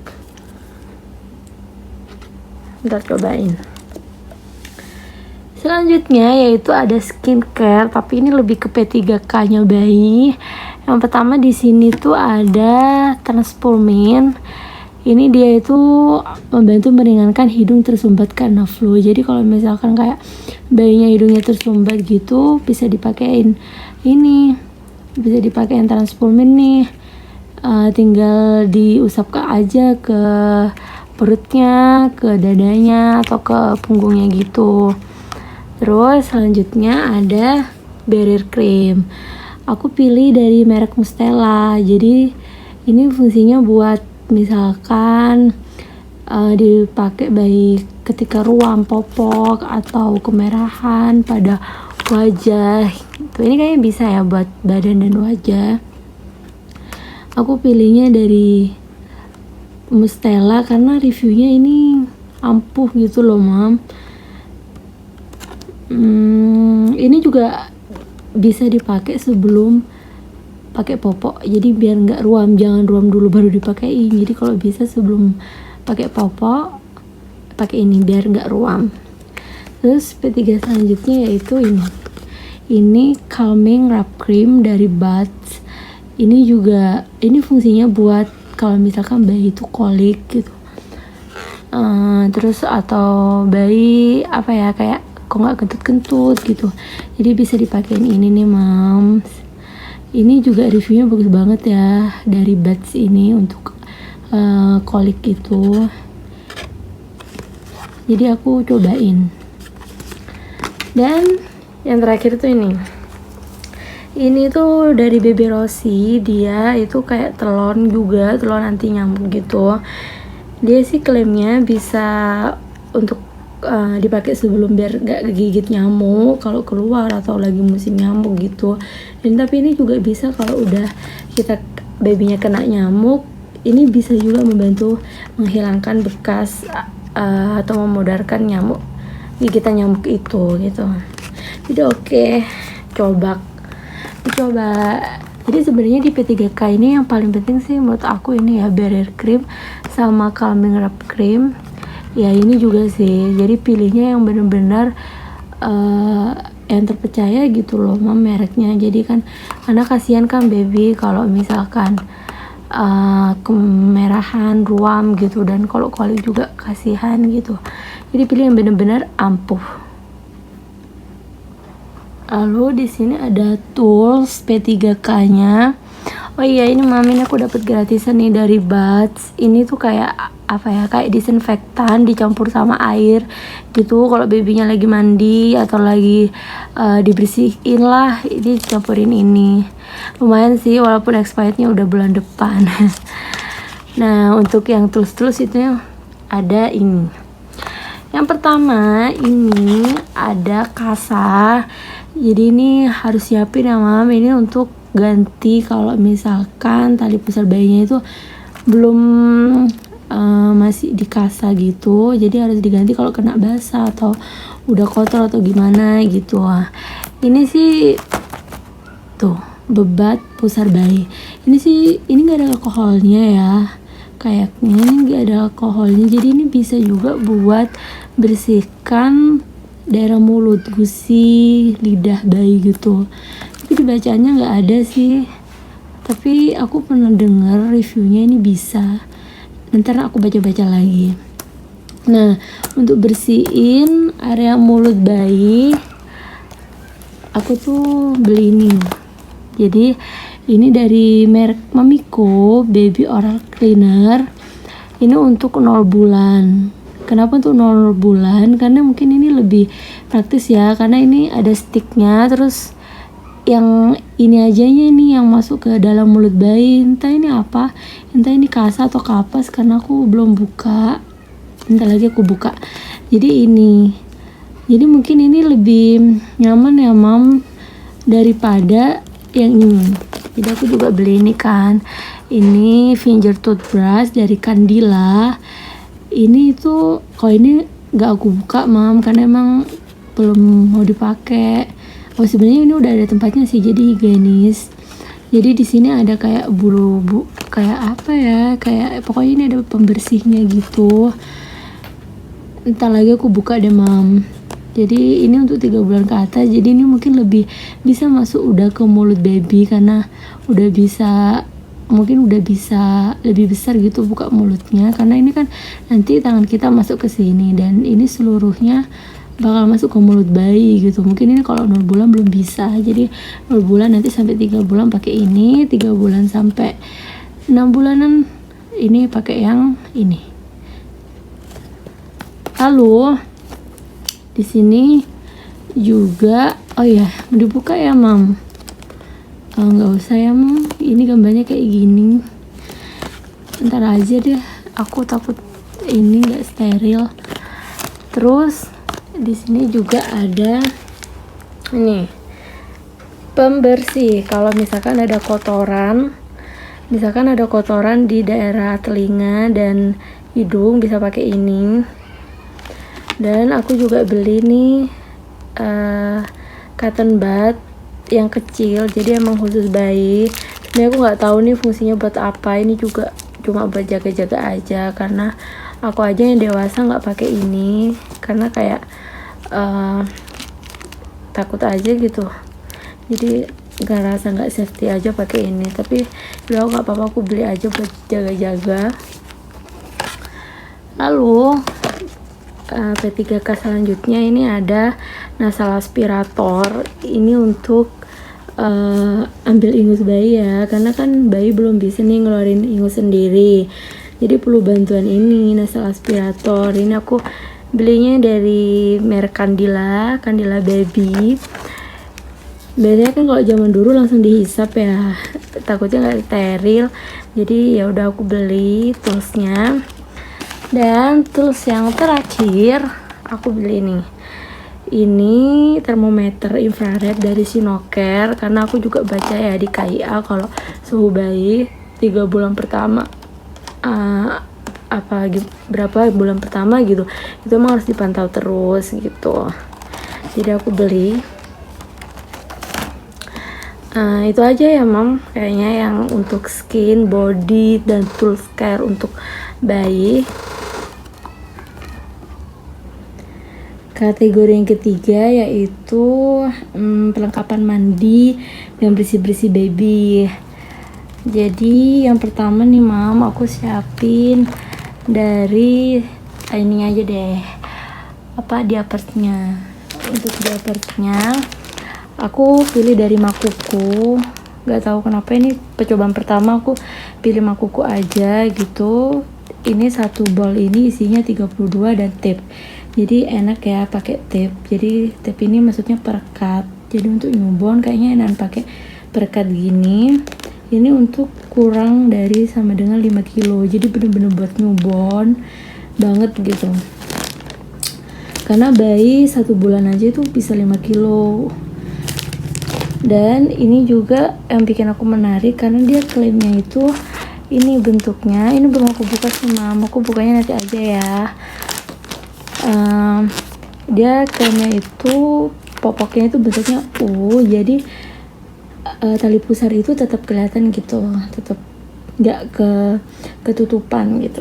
Speaker 1: Ntar cobain. Selanjutnya yaitu ada skincare, tapi ini lebih ke P3K nya bayi. Yang pertama di sini tuh ada Transformin. Ini dia itu membantu meringankan hidung tersumbat karena flu. Jadi kalau misalkan kayak bayinya hidungnya tersumbat gitu, bisa dipakein ini, bisa dipakein Transformin nih. Tinggal diusapkan aja ke perutnya, ke dadanya atau ke punggungnya gitu. Terus selanjutnya ada barrier cream. Aku pilih dari merek Mustela. Jadi ini fungsinya buat misalkan dipakai baik ketika ruam, popok atau kemerahan pada wajah gitu. Ini kayaknya bisa ya buat badan dan wajah. Aku pilihnya dari Mustela karena reviewnya ini ampuh gitu loh mam. Ini juga bisa dipakai sebelum pakai popok, jadi biar nggak ruam, jangan ruam dulu baru dipakein. Jadi kalau bisa sebelum pakai popok pakai ini biar nggak ruam. Terus P3 selanjutnya yaitu ini calming wrap cream dari Buds. Ini juga fungsinya buat kalau misalkan bayi itu kolik gitu, terus atau bayi kayak kok nggak kentut-kentut gitu, jadi bisa dipakein ini nih mams. Ini juga reviewnya bagus banget ya dari Buds ini untuk kolik gitu. Jadi aku cobain. Dan yang terakhir tuh ini tuh dari Baby Rossi. Dia itu kayak telon juga, telon anti nyamuk gitu. Dia sih klaimnya bisa untuk dipakai sebelum biar gak gigit nyamuk kalau keluar atau lagi musim nyamuk gitu. Dan tapi ini juga bisa kalau udah babynya kena nyamuk, ini bisa juga membantu menghilangkan bekas atau memudarkan gigitan nyamuk itu gitu. Jadi oke, coba. Jadi sebenarnya di P3K ini yang paling penting sih menurut aku ini ya barrier cream sama calming wrap cream. Ya ini juga sih, jadi pilihnya yang benar-benar yang terpercaya gitu loh mam mereknya. Jadi kan karena kasihan kan baby kalau misalkan kemerahan, ruam gitu, dan kalau kolik juga kasihan gitu. Jadi pilih yang benar-benar ampuh. Lalu di sini ada tools P3K-nya. Oh iya, ini mami aku dapat gratisan nih dari Buds. Ini tuh kayak kayak disinfektan dicampur sama air gitu. Kalau babynya lagi mandi atau lagi dibersihin lah, ini campurin ini. Lumayan sih walaupun expirednya udah bulan depan. Nah, untuk yang tools itu ada ini. Yang pertama ini ada kasa. Jadi ini harus siapin ya mam, ini untuk ganti kalau misalkan tali pusar bayinya itu belum masih di kasa gitu. Jadi harus diganti kalau kena basah atau udah kotor atau gimana gitu. Ini sih tuh bebat pusar bayi. Ini nggak ada alkoholnya ya, kayaknya ini nggak ada alkoholnya. Jadi ini bisa juga buat bersihkan daerah mulut, gusi, lidah bayi gitu. Tapi dibacanya nggak ada sih, tapi aku pernah dengar reviewnya ini bisa. Ntar aku baca-baca lagi. Nah, untuk bersihin area mulut bayi, aku tuh beli ini. Jadi ini dari merek Mamiko Baby Oral Cleaner. Ini untuk 0 bulan. Kenapa untuk 0 bulan? Karena mungkin ini lebih praktis ya, karena ini ada sticknya, terus yang ini ajanya nih yang masuk ke dalam mulut bayi, entah ini apa, entah ini kasa atau kapas, karena aku belum buka, bentar lagi aku buka. Jadi mungkin ini lebih nyaman ya mam daripada yang ini. Jadi aku juga beli ini kan, ini finger toothbrush dari Candila. Ini tuh kalau ini nggak aku buka mam, karena emang belum mau dipakai. Oh sebenarnya ini udah ada tempatnya sih, jadi higienis. Jadi di sini ada kayak kayak apa ya, kayak pokoknya ini ada pembersihnya gitu. Entar lagi aku buka deh mam. Jadi ini untuk 3 bulan ke atas, jadi ini mungkin lebih bisa masuk udah ke mulut baby, karena udah bisa lebih besar gitu buka mulutnya, karena ini kan nanti tangan kita masuk ke sini dan ini seluruhnya bakal masuk ke mulut bayi gitu. Mungkin ini kalau 0 bulan belum bisa, jadi 0 bulan nanti sampai 3 bulan pakai ini, 3 bulan sampai 6 bulanan ini pakai yang ini. Lalu di sini juga oh ya mau dibuka ya mam. Nggak usah ya mam, ini gambarnya kayak gini, ntar aja deh, aku takut ini nggak steril. Terus di sini juga ada ini pembersih, kalau misalkan ada kotoran di daerah telinga dan hidung bisa pakai ini. Dan aku juga beli nih cotton bud yang kecil, jadi emang khusus bayi. Sebenarnya aku nggak tahu nih fungsinya buat apa, ini juga cuma buat jaga-jaga aja, karena aku aja yang dewasa nggak pakai ini karena kayak takut aja gitu, jadi nggak safety aja pakai ini. Tapi ya nggak apa-apa, aku beli aja buat jaga-jaga. Lalu P3K selanjutnya ini ada nasal aspirator. Ini untuk ambil ingus bayi ya, karena kan bayi belum bisa nih ngeluarin ingus sendiri, jadi perlu bantuan ini nasal aspirator. Ini aku belinya dari merek Candila Baby. Biasanya kan kalau zaman dulu langsung dihisap ya, takutnya nggak steril, jadi ya udah aku beli toolsnya. Dan tools yang terakhir aku beli ini termometer infrared dari Sinocare, karena aku juga baca ya di KIA kalau suhu bayi 3 bulan pertama berapa bulan pertama gitu, itu emang harus dipantau terus gitu. Jadi aku beli itu aja ya mam, kayaknya yang untuk skin, body, dan tools care untuk bayi. Kategori yang ketiga yaitu perlengkapan mandi dan bersih-bersih baby. Jadi yang pertama nih mam, aku siapin dari ini aja deh, diapersnya. Untuk diapersnya aku pilih dari Makuku. Gak tahu kenapa ini percobaan pertama aku pilih Makuku aja gitu. Ini satu bol ini isinya 32 dan tape. Jadi enak ya pakai tape. Jadi tape ini maksudnya perekat. Jadi untuk newborn kayaknya enak pakai perekat gini. Ini untuk kurang dari sama dengan 5 kilo. Jadi bener-bener buat newborn banget gitu. Karena bayi 1 bulan aja itu bisa 5 kilo. Dan ini juga yang bikin aku menarik karena dia klaimnya itu ini bentuknya. Ini belum aku buka sih mam. Aku bukanya nanti aja ya. Dia klaimnya itu popoknya itu bentuknya U, jadi tali pusar itu tetap kelihatan gitu, tetap nggak ketutupan gitu.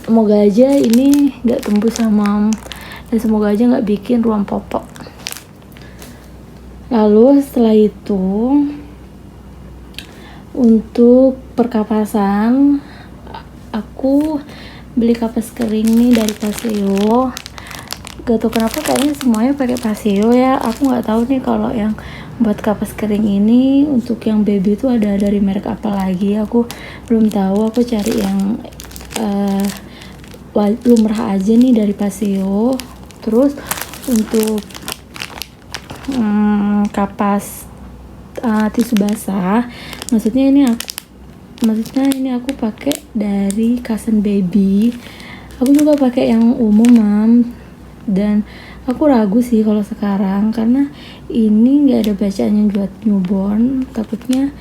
Speaker 1: Semoga aja ini nggak tembus sama, dan semoga aja nggak bikin ruang popok. Lalu setelah itu untuk perkapasan aku beli kapas kering nih dari Paseo. Gak tau kenapa kayaknya semuanya pakai Paseo ya. Aku nggak tahu nih kalau yang buat kapas kering ini untuk yang baby itu ada dari merek apa lagi. Aku belum tahu. Aku cari yang lumrah aja nih dari Paseo. Terus untuk kapas tisu basah, maksudnya ini aku pakai dari Kasen Baby. Aku juga pakai yang umum, Mam, dan aku ragu sih kalau sekarang karena ini nggak ada bacaannya buat newborn. Takutnya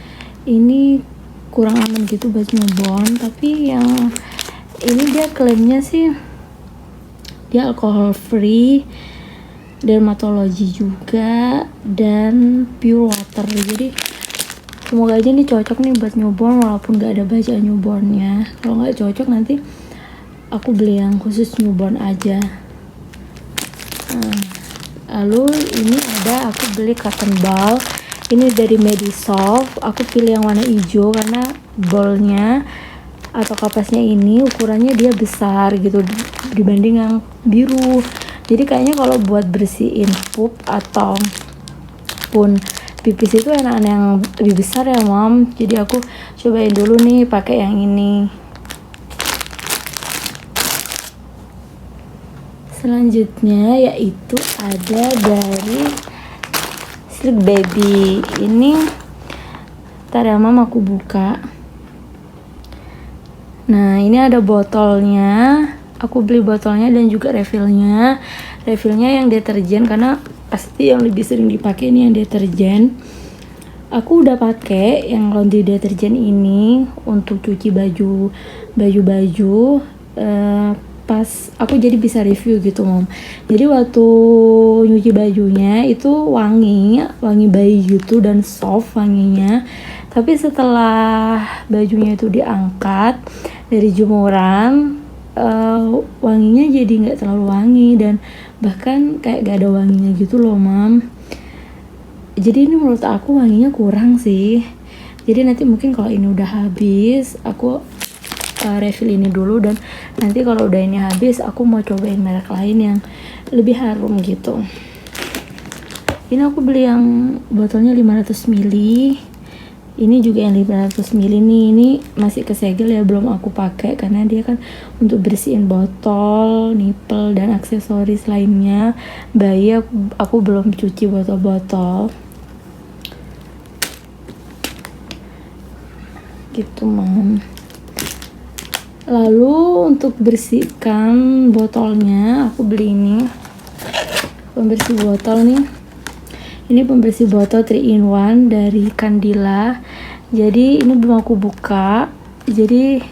Speaker 1: ini kurang aman gitu buat newborn. Tapi yang ini dia klaimnya sih dia alkohol free, dermatologi juga, dan pure water. Jadi semoga aja nih cocok nih buat newborn walaupun gak ada bacaan newbornnya. Kalau gak cocok nanti aku beli yang khusus newborn aja. Lalu ini aku beli cotton ball. Ini dari Medisoft. Aku pilih yang warna hijau karena ballnya atau kapasnya ini ukurannya dia besar gitu dibanding yang biru. Jadi kayaknya kalau buat bersihin pup ataupun pipis itu enakan yang lebih besar ya, Mom. Jadi aku cobain dulu nih pakai yang ini. Selanjutnya yaitu ada dari Sleep Baby. Ini ntar ya, Mom, aku buka. Nah, ini ada botolnya. Aku beli botolnya dan juga refillnya. Refillnya yang deterjen karena pasti yang lebih sering dipakai ini yang deterjen. Aku udah pakai yang laundry deterjen ini untuk cuci baju pas aku jadi bisa review gitu, Mom. Jadi waktu nyuci bajunya itu wangi bayi gitu dan soft wanginya. Tapi setelah bajunya itu diangkat dari jemuran, wanginya jadi nggak terlalu wangi dan bahkan kayak gak ada wanginya gitu loh, Mam. Jadi ini menurut aku wanginya kurang sih. Jadi nanti mungkin kalau ini udah habis aku refill ini dulu, dan nanti kalau udah ini habis aku mau cobain merek lain yang lebih harum gitu. Ini aku beli yang botolnya 500 ml. Ini juga yang 500 ml nih. Ini masih kesegel ya, belum aku pakai karena dia kan untuk bersihin botol, nipple, dan aksesoris lainnya bayi. Aku belum cuci botol-botol gitu, Mom. Lalu untuk bersihkan botolnya aku beli ini pembersih botol nih. Ini pembersih botol 3-in-1 dari Candila. Jadi ini belum aku buka. Jadi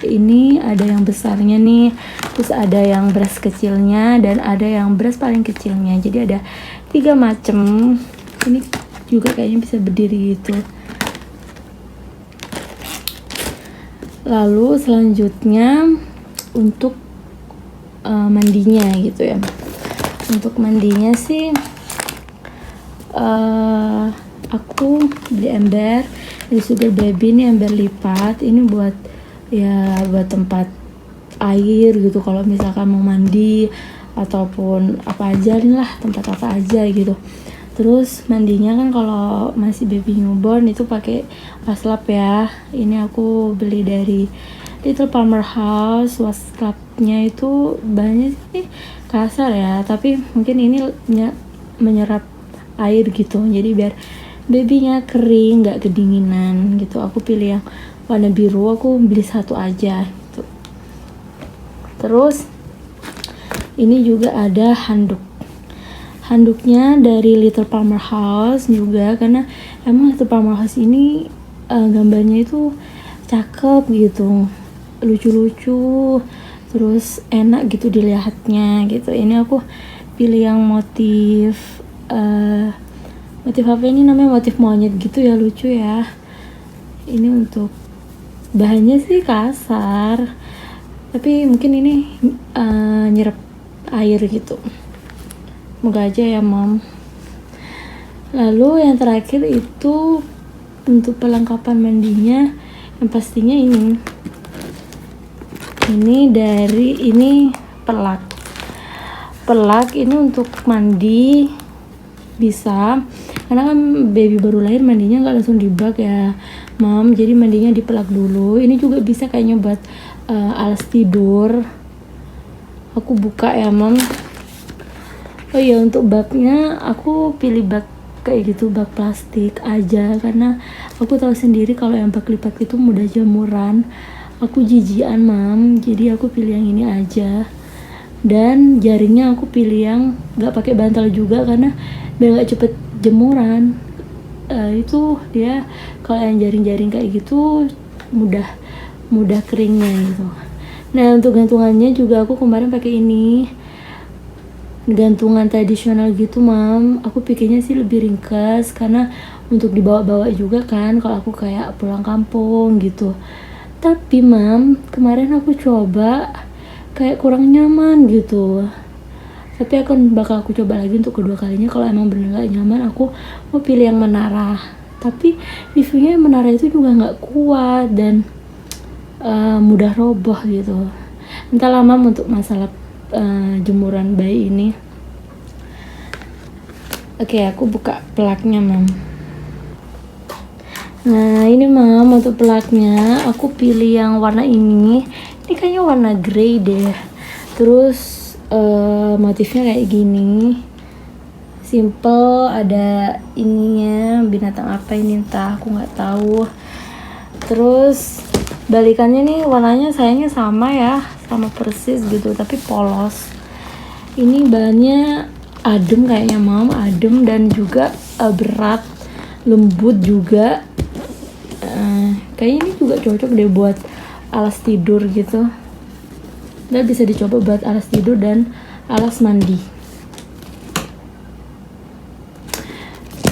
Speaker 1: ini ada yang besarnya nih, terus ada yang brush kecilnya, dan ada yang brush paling kecilnya. Jadi ada 3 macam. Ini juga kayaknya bisa berdiri gitu. Lalu selanjutnya untuk mandinya gitu ya. Untuk mandinya sih aku beli ember dari Sugar Baby. Ini ember lipat. Ini buat tempat air gitu, kalau misalkan mau mandi ataupun apa aja nih lah, tempat apa aja gitu. Terus mandinya kan kalau masih baby newborn itu pakai wastafel ya. Ini aku beli dari Little Farmer House. Wastafelnya itu banyak sih kasar ya, tapi mungkin ini menyerap air gitu, jadi biar babynya kering, nggak kedinginan gitu. Aku pilih yang warna biru, aku beli 1 aja gitu. Terus ini juga ada handuknya dari Little Farmer House juga, karena emang Little Farmer House ini gambarnya itu cakep gitu, lucu-lucu, terus enak gitu dilihatnya gitu. Ini aku pilih yang motif apa ini namanya, motif monyet gitu ya, lucu ya. Ini untuk bahannya sih kasar, tapi mungkin ini nyerap air gitu. Semoga aja ya, Mom. Lalu yang terakhir itu untuk perlengkapan mandinya, yang pastinya ini pelak ini untuk mandi bisa, karena kan baby baru lahir mandinya nggak langsung di bak ya, Mom. Jadi mandinya di pelak dulu. Ini juga bisa kayaknya buat alas tidur Aku buka ya mam. Oh iya, untuk baknya aku pilih bak kayak gitu, bak plastik aja, karena aku tahu sendiri kalau yang bak lipat itu mudah jamuran. Aku jijian mam, jadi aku pilih yang ini aja. Dan jaringnya aku pilih yang nggak pakai bantal juga, karena biar nggak cepet jemuran. Itu dia kalau yang jaring-jaring kayak gitu mudah keringnya gitu. Nah, untuk gantungannya juga aku kemarin pakai ini, gantungan tradisional gitu mam. Aku pikirnya sih lebih ringkas, karena untuk dibawa-bawa juga kan kalau aku kayak pulang kampung gitu. Tapi mam, kemarin aku coba kayak kurang nyaman gitu. Tapi bakal aku coba lagi untuk kedua kalinya. Kalau emang bener gak nyaman, aku mau pilih yang menara. Tapi reviewnya yang menara itu juga gak kuat dan mudah roboh gitu. Entahlah mam, untuk masalah jemuran bayi ini. Oke, aku buka pelaknya mam. Nah ini mam, untuk pelaknya aku pilih yang warna ini. Ini kayaknya warna grey deh. Terus motifnya kayak gini, simple, ada ininya, binatang apa ini entah, aku nggak tahu. Terus balikannya nih warnanya sayangnya sama ya, sama persis gitu, tapi polos. Ini bahannya adem kayaknya mam, adem dan juga berat, lembut juga. Kayaknya ini juga cocok deh buat alas tidur gitu. Dan bisa dicoba buat alas tidur dan alas mandi.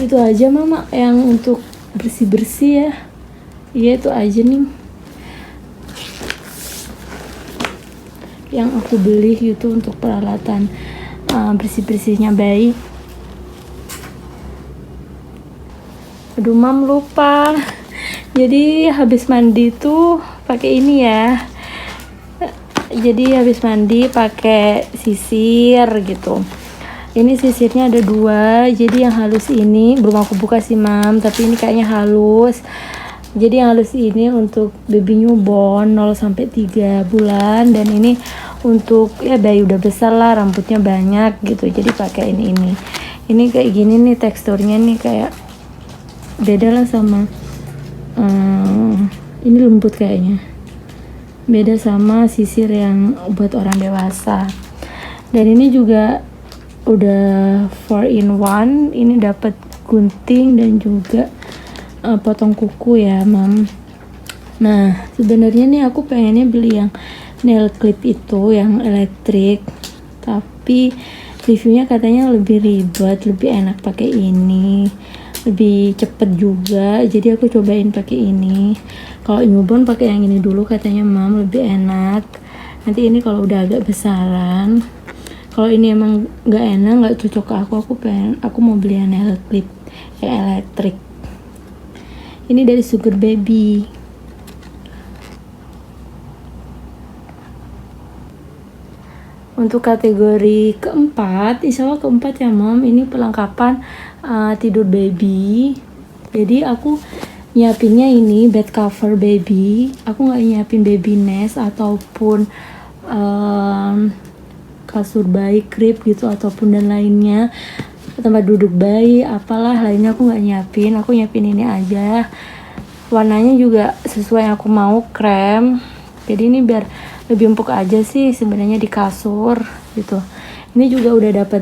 Speaker 1: Itu aja mama yang untuk bersih-bersih ya. Iya, itu aja nih yang aku beli gitu untuk peralatan bersih-bersihnya bayi. Aduh mam, lupa. Jadi habis mandi tuh pakai ini ya. Jadi habis mandi pakai sisir gitu. Ini sisirnya ada 2. Jadi yang halus ini belum aku buka sih mam, tapi ini kayaknya halus. Jadi yang halus ini untuk baby newborn 0-3 bulan, dan ini untuk ya bayi udah besar lah, rambutnya banyak gitu. Jadi pakai ini. Ini kayak gini nih teksturnya nih, kayak beda lah sama ini, lembut kayaknya. Beda sama sisir yang buat orang dewasa. Dan ini juga udah 4-in-1. Ini dapat gunting dan juga potong kuku ya mam. Nah sebenarnya nih aku pengennya beli yang nail clip itu yang elektrik, tapi reviewnya katanya lebih ribet, lebih enak pakai ini, lebih cepet juga. Jadi aku cobain pakai ini. Kalau newborn pakai yang ini dulu katanya mam, lebih enak. Nanti ini kalau udah agak besaran. Kalau ini emang nggak enak, nggak cocok ke aku mau beli yang nail clip yang elektrik. Ini dari Sugar Baby. Untuk kategori keempat, insya Allah keempat ya mam, ini perlengkapan tidur baby. Jadi aku nyiapinnya ini bed cover baby. Aku nggak nyiapin baby nest ataupun kasur bayi, crib gitu, ataupun dan lainnya, tempat duduk bayi, apalah lainnya aku nggak nyiapin. Aku nyiapin ini aja. Warnanya juga sesuai yang aku mau, krem. Jadi ini biar lebih empuk aja sih sebenarnya di kasur gitu. Ini juga udah dapat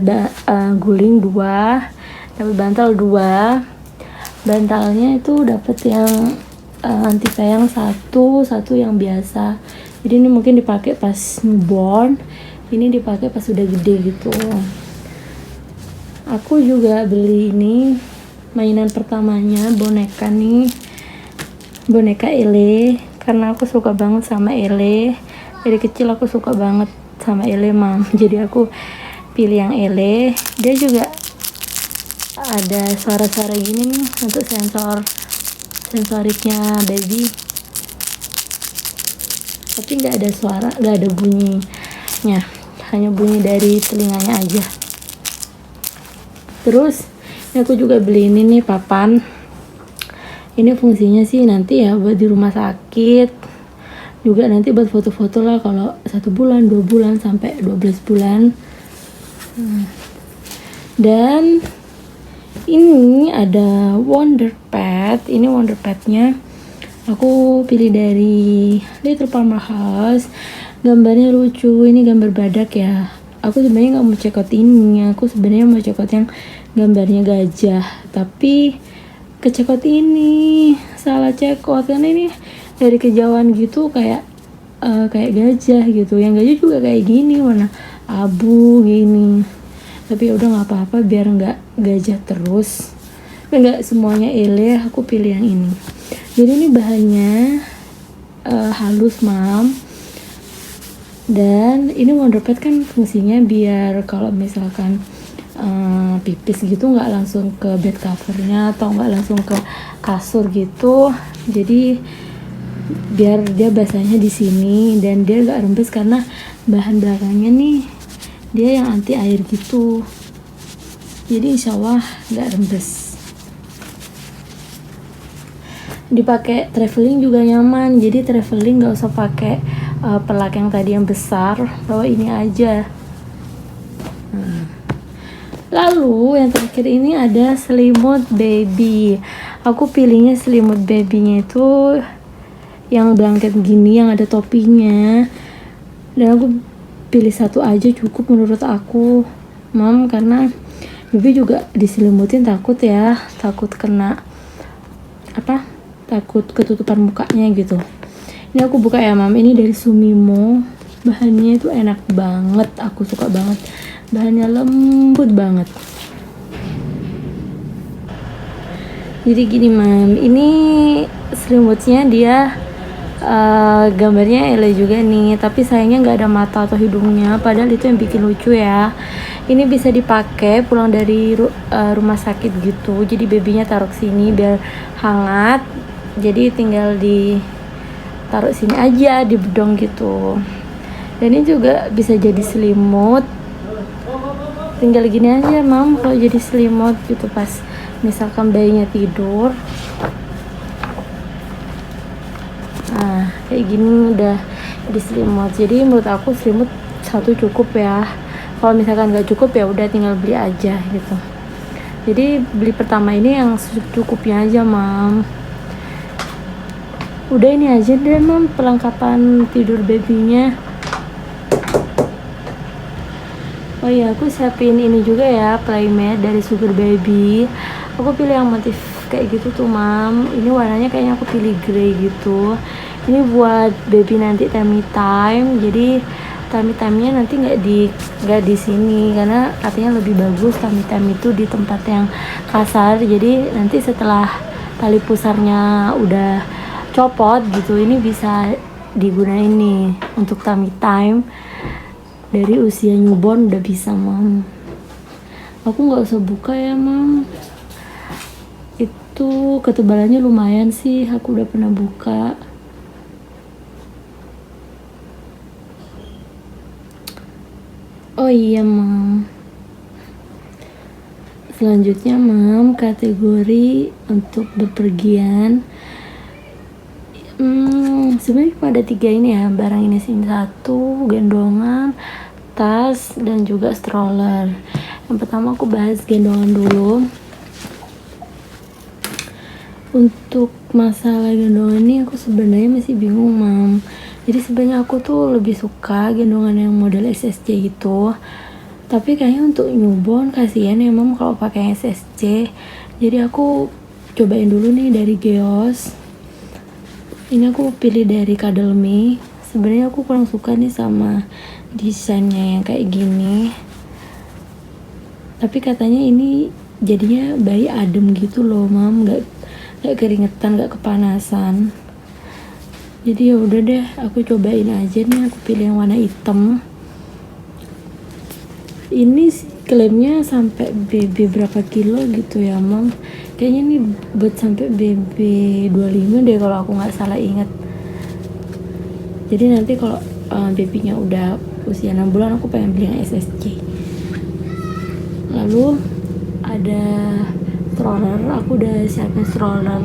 Speaker 1: guling 2, dapat bantal 2. Bantalnya itu dapat yang anti peyang satu yang biasa. Jadi ini mungkin dipakai pas newborn, ini dipakai pas udah gede gitu. Aku juga beli ini mainan pertamanya, boneka nih, boneka Ele, karena aku suka banget sama Ele. Dari kecil aku suka banget sama Ele mam. Jadi aku pilih yang Ele. Dia juga ada suara-suara gini nih untuk sensoriknya baby, tapi nggak ada suara, nggak ada bunyinya, hanya bunyi dari telinganya aja. Terus ini aku juga beli ini nih papan. Ini fungsinya sih nanti ya buat di rumah sakit, juga nanti buat foto-foto lah kalau 1 bulan, 2 bulan sampai 12 bulan. Dan ini ada Wonder Pet. Ini Wonder Petnya aku pilih dari Little Farmer House. Gambarnya lucu, ini gambar badak ya. Aku sebenarnya nggak mau cekot ini, aku sebenarnya mau cekot yang gambarnya gajah, tapi kecekot ini, salah cekot karena ini dari kejauhan gitu kayak gajah gitu. Yang gajah juga kayak gini, warna abu gini. Tapi udah nggak apa-apa, biar nggak gajah terus. Nggak semuanya ele, aku pilih yang ini. Jadi ini bahannya halus, Mam. Dan ini Wonder Pet kan fungsinya biar kalau misalkan pipis gitu nggak langsung ke bed covernya atau nggak langsung ke kasur gitu. Jadi biar dia basahnya di sini dan dia nggak rembes karena bahan belakangnya nih dia yang anti air gitu. Jadi insya Allah nggak rembes. Dipakai traveling juga nyaman, jadi traveling nggak usah pakai pelak yang tadi yang besar, bawa ini aja. Lalu yang terakhir ini ada selimut baby. Aku pilihnya selimut babynya itu yang blanket gini yang ada topinya, dan aku pilih satu aja cukup menurut aku, Mam, karena baby juga diselimutin takut kena takut ketutupan mukanya gitu. Ini aku buka ya, Mam. Ini dari Sumimo. Bahannya itu enak banget, aku suka banget. Bahannya lembut banget. Jadi gini, Mam. Ini selimutnya dia gambarnya ele juga nih, tapi sayangnya nggak ada mata atau hidungnya. Padahal itu yang bikin lucu ya. Ini bisa dipakai pulang dari rumah sakit gitu. Jadi babynya taruh sini biar hangat. Jadi tinggal taruh sini aja di bedong gitu. Dan ini juga bisa jadi selimut. Tinggal gini aja, Mam, kalau jadi selimut gitu pas misalkan bayinya tidur. Nah, kayak gini udah di selimut. Jadi menurut aku selimut satu cukup ya. Kalau misalkan nggak cukup ya udah tinggal beli aja gitu. Jadi beli pertama ini yang cukupnya aja, Mam. Udah ini aja deh, Mam, perlengkapan tidur babynya. Oh iya, aku siapin ini juga ya, playmate dari Sugar Baby. Aku pilih yang motif kayak gitu tuh, Mam. Ini warnanya kayaknya aku pilih grey gitu. Ini buat baby nanti tummy time. Jadi tummy time-nya nanti nggak di sini karena katanya lebih bagus tummy time itu di tempat yang kasar. Jadi nanti setelah tali pusarnya udah copot gitu, ini bisa digunain nih untuk tummy time. Dari usia newborn udah bisa, Mam. Aku nggak usah buka ya, Mam. Itu ketebalannya lumayan sih, aku udah pernah buka. Oh iya, Mam. Selanjutnya, Mam, kategori untuk bepergian. Sebenarnya ada 3 ini ya, barang ini sih. 1, gendongan, tas, dan juga stroller. Yang pertama aku bahas gendongan dulu. Untuk masalah gendongan ini aku sebenarnya masih bingung, Mam. Jadi sebenarnya aku tuh lebih suka gendongan yang model SSC gitu. Tapi kayaknya untuk newborn kasihan ya, Mam, kalau pakai SSC. Jadi aku cobain dulu nih dari Geos. Ini aku pilih dari Cuddle Me. Sebenarnya aku kurang suka nih sama desainnya yang kayak gini. Tapi katanya ini jadinya bayi adem gitu loh, Mam. Nggak keringetan, nggak kepanasan. Jadi ya udah deh, aku cobain aja nih. Aku pilih yang warna hitam. Ini klaimnya sampai BB berapa kilo gitu ya, Mam. Kayaknya nih buat sampai BB 25 deh kalau aku nggak salah ingat. Jadi nanti kalau babynya udah usia 6 bulan aku pengen beli yang SSC. Lalu ada stroller, aku udah siapin stroller.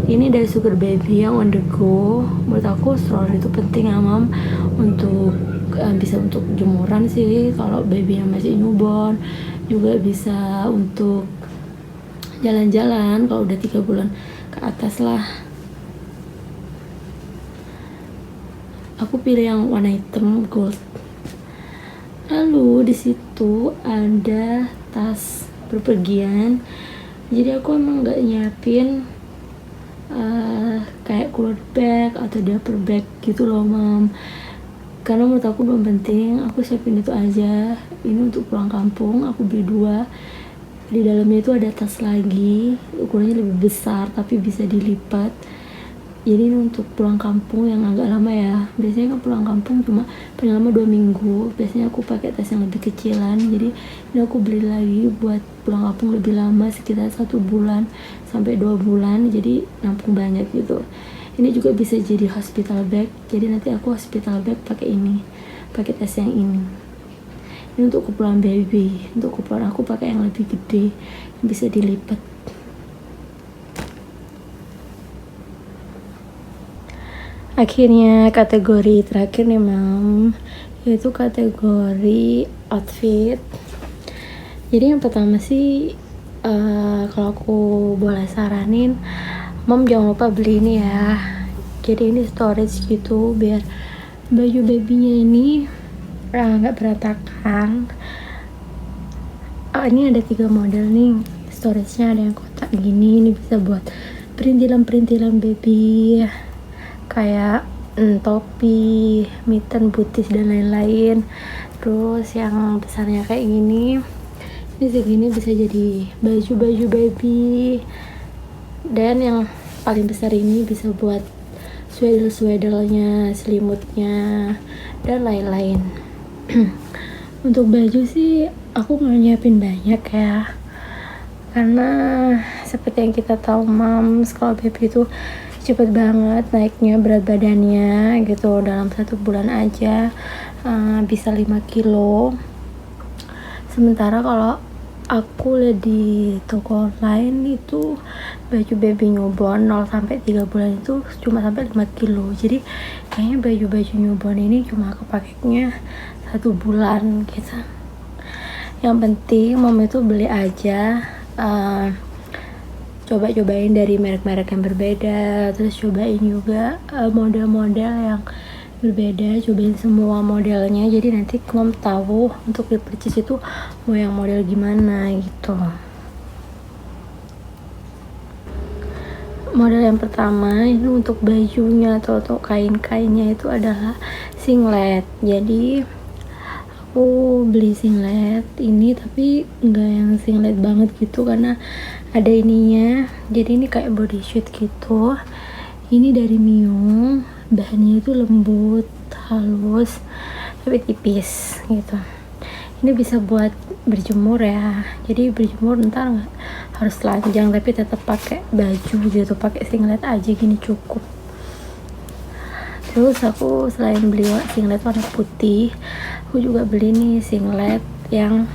Speaker 1: Ini dari Sugar Baby yang on the go. Menurut aku stroller itu penting ya mam, untuk bisa untuk jemuran sih kalau baby yang masih newborn, juga bisa untuk jalan-jalan kalau udah 3 bulan ke atas lah. Aku pilih yang warna hitam gold. Lalu di situ ada tas berpergian. Jadi aku emang nggak nyiapin kayak cloth bag atau diaper bag gitu loh mam, karena menurut aku belum penting. Aku siapin itu aja. Ini untuk pulang kampung aku beli 2. Di dalamnya itu ada tas lagi, ukurannya lebih besar tapi bisa dilipat. Jadi ini untuk pulang kampung yang agak lama ya. Biasanya kan pulang kampung cuma paling lama 2 minggu. Biasanya aku pakai tas yang lebih kecilan. Jadi ini aku beli lagi buat pulang kampung lebih lama, sekitar 1 bulan sampai 2 bulan. Jadi nampung banyak gitu. Ini juga bisa jadi hospital bag. Jadi nanti aku hospital bag pakai ini, pakai tas yang ini. Ini untuk keperluan baby. Untuk keperluan aku pakai yang lebih gede, yang bisa dilipat. Akhirnya kategori terakhir nih mam, yaitu kategori outfit. Jadi yang pertama sih kalau aku boleh saranin, mam jangan lupa beli ini ya. Jadi ini storage gitu biar baju babynya ini nggak berantakan. Ini ada 3 model nih storage-nya. Ada yang kotak gini, ini bisa buat perintilan-perintilan baby kayak topi, mitten, butis dan lain-lain. Terus yang besarnya kayak gini, ini segini bisa jadi baju-baju baby. Dan yang paling besar ini bisa buat sweater-sweaternya, selimutnya dan lain-lain. Untuk baju sih aku nggak nyiapin banyak ya, karena seperti yang kita tahu mams, kalau baby itu cepet banget naiknya berat badannya gitu. Dalam 1 bulan aja bisa 5 kilo. Sementara kalau aku lihat di toko online itu baju baby newborn 0 sampai 3 bulan itu cuma sampai 5 kilo. Jadi kayaknya baju-baju newborn ini cuma kepakainya 1 bulan gitu. Yang penting mom itu beli aja, coba-cobain dari merek-merek yang berbeda, terus cobain juga model-model yang berbeda, cobain semua modelnya. Jadi nanti mom tahu untuk di-purchase itu mau yang model gimana gitu. Model yang pertama ini untuk bajunya atau kain-kainnya itu adalah singlet. Jadi aku beli singlet ini tapi enggak yang singlet banget gitu, karena ada ininya. Jadi ini kayak body shoot gitu. Ini dari Mio, bahannya itu lembut, halus, tapi tipis gitu. Ini bisa buat berjemur ya. Jadi berjemur ntar nggak harus telanjang, tapi tetap pakai baju gitu, pakai singlet aja gini cukup. Terus aku selain beli singlet warna putih, aku juga beli nih singlet yang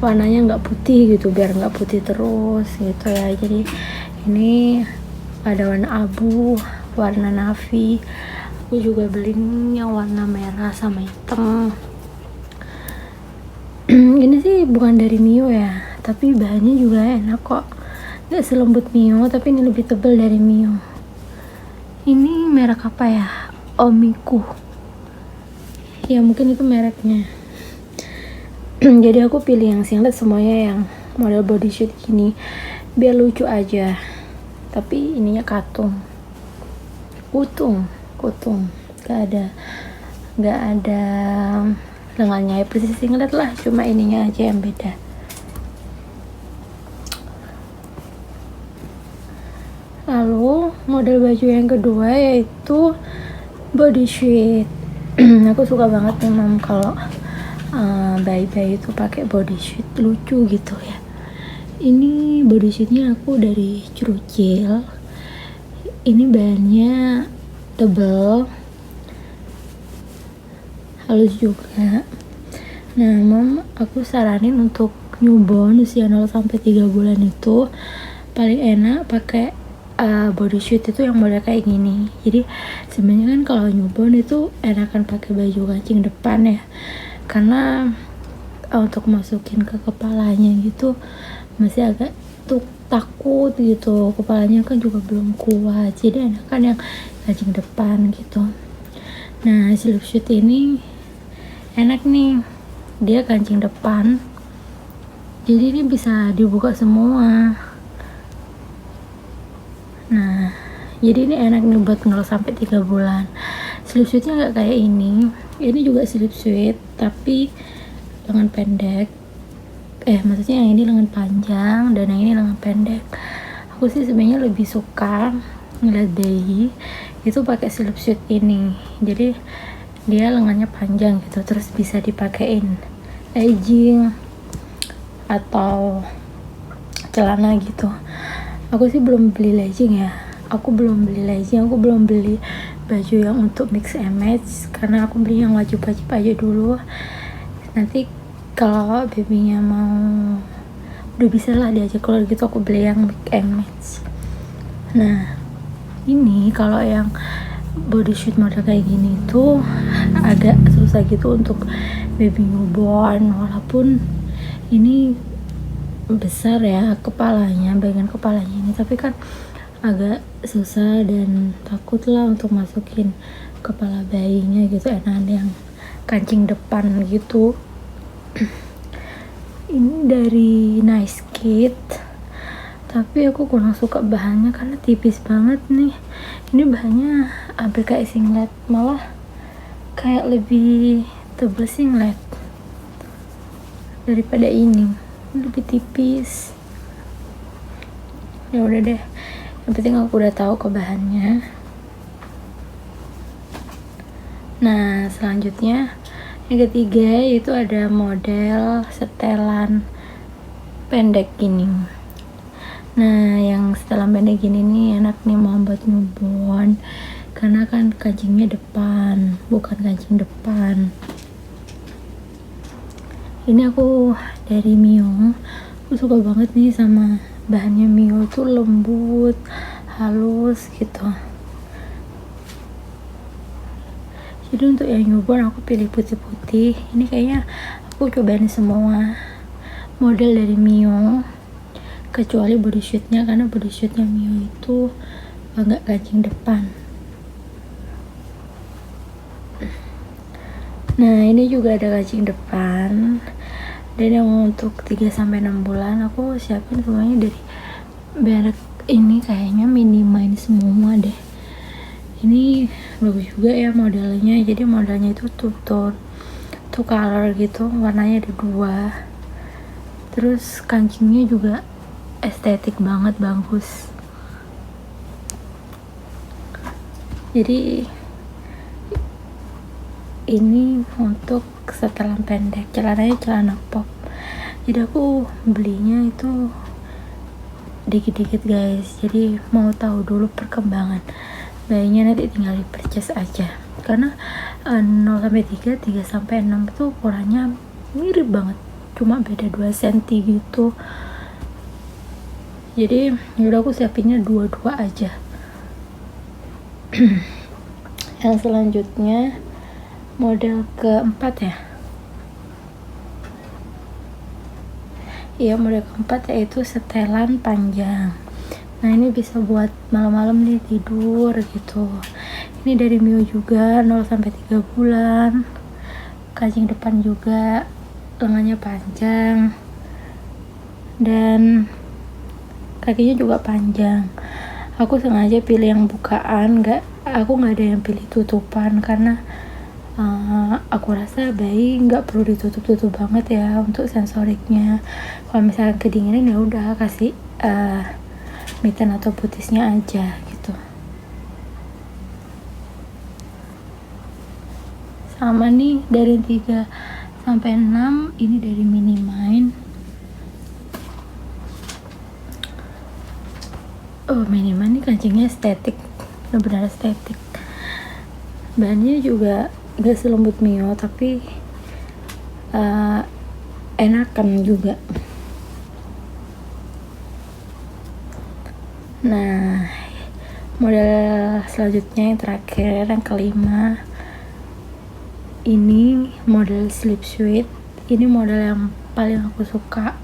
Speaker 1: warnanya nggak putih gitu, biar nggak putih terus gitu ya. Jadi ini ada warna abu, warna navy. Aku juga beli yang warna merah sama hitam. Ini sih bukan dari Mio ya, tapi bahannya juga enak kok. Nggak selembut Mio, tapi ini lebih tebal dari Mio. Ini merek apa ya? Omiku. Ya mungkin itu mereknya. Jadi aku pilih yang singlet semuanya yang model body shoot gini, biar lucu aja. Tapi ininya kutung. Gak ada lengannya ya, persis singlet lah, cuma ininya aja yang beda. Lalu model baju yang kedua yaitu body sheet. Aku suka banget memang kalau bayi-bayi itu pakai body sheet, lucu gitu ya. Ini body sheetnya aku dari Curucil. Ini bahannya tebal, halus juga. Nah mam, aku saranin untuk newborn usia 0 sampai 3 bulan itu paling enak pakai bodysuit itu yang model kayak gini. Jadi sebenarnya kan kalau newborn itu enakan pakai baju kancing depan ya, karena untuk masukin ke kepalanya gitu masih agak takut gitu, kepalanya kan juga belum kuat, jadi enakan yang kancing depan gitu. Nah, slipsuit ini enak nih, dia kancing depan, jadi ini bisa dibuka semua. Nah, jadi ini enak nih buat ngelus sampai 3 bulan. Slipsuitnya nggak kayak ini juga slipsuit tapi lengan pendek. Maksudnya yang ini lengan panjang dan yang ini lengan pendek. Aku sih sebenarnya lebih suka ngeliat bayi itu pakai slipsuit ini. Jadi dia lengannya panjang gitu, terus bisa dipakein legging atau celana gitu. Aku sih belum beli legging ya. Aku belum beli baju yang untuk mix and match karena aku beli yang wajib-wajib aja dulu. Nanti kalau babynya mau udah bisa lah diajak keluar gitu, aku beli yang mix and match. Nah, ini kalau yang bodysuit model kayak gini tuh agak susah gitu untuk baby newborn, walaupun ini besar ya kepalanya, bagian kepalanya ini, tapi kan agak susah dan takut lah untuk masukin kepala bayinya gitu, enak yang kancing depan gitu. Ini dari Nice Kid, tapi aku kurang suka bahannya karena tipis banget nih. Ini bahannya hampir kayak singlet, malah kayak lebih tebal singlet daripada ini lebih tipis. Ya udah deh, yang penting aku udah tahu ke bahannya. Nah, selanjutnya yang ketiga itu ada model setelan pendek gini. Nah, yang setelan pendek gini nih enak nih mau buat newborn karena kan kancingnya depan, bukan kancing depan. Ini aku dari Mio. Aku suka banget nih sama bahannya Mio, tuh lembut, halus gitu. Jadi untuk yang newborn aku pilih putih-putih. Ini kayaknya aku cobain semua model dari Mio kecuali bodysuitnya, karena bodysuitnya Mio itu agak kancing depan. Nah, ini juga ada kancing depan. Dan yang untuk 3-6 bulan aku siapin semuanya dari merek ini, kayaknya Minimind semua deh. Ini bagus juga ya modelnya, jadi modelnya itu two color gitu, warnanya ada 2. Terus kancingnya juga estetik banget, bagus. Jadi ini untuk setelan pendek, celananya celana pop. Jadi aku belinya itu dikit-dikit guys, jadi mau tahu dulu perkembangan bayinya, nanti tinggal di purchase aja. Karena 0-3, 3-6 itu ukurannya mirip banget, cuma beda 2 cm gitu. Jadi yaudah aku siapinnya 2 aja. Yang selanjutnya model keempat ya. Iya, model keempat yaitu setelan panjang. Nah, ini bisa buat malam-malam nih tidur gitu. Ini dari Mio juga, 0-3 bulan. Kancing depan juga, lengannya panjang. Dan kakinya juga panjang. Aku sengaja pilih yang bukaan, aku nggak ada yang pilih tutupan karena aku rasa bayi nggak perlu ditutup banget ya untuk sensoriknya. Kalau misalnya kedinginan ya udah kasih mitten atau putisnya aja gitu. Sama nih dari 3-6, ini dari Minimind. Minimind nih kancingnya estetik, benar-benar estetik. Bahannya juga gak selembut Mio, tapi enakan juga. Nah, Model selanjutnya yang terakhir, yang kelima, ini model slip suit. Ini model yang paling aku suka.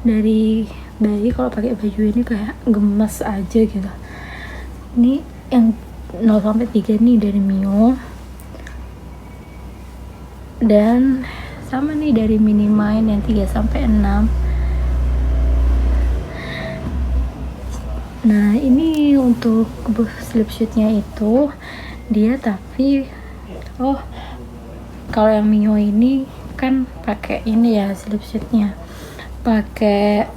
Speaker 1: Dari bayi kalau pakai baju ini kayak gemes aja gitu. Ini yang 0-3 nih dari Mio, dan sama nih dari Minimind yang 3-6. Nah, ini untuk slip shootnya itu dia, tapi kalau yang Mio ini kan pakai ini ya, slip shootnya pakai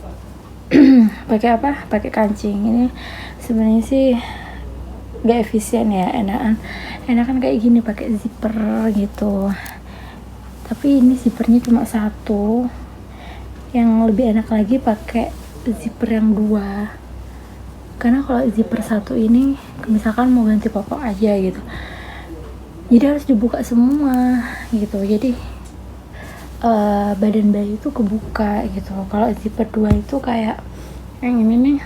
Speaker 1: pakai kancing. Ini sebenarnya sih gak efisien ya, enakan kayak gini pakai zipper gitu, tapi ini zippernya cuma satu. Yang lebih enak lagi pakai zipper yang 2, karena kalau zipper satu ini misalkan mau ganti popok aja gitu, jadi harus dibuka semua gitu, jadi badan bayi itu kebuka gitu. Kalau zipper 2 itu kayak yang ini nih,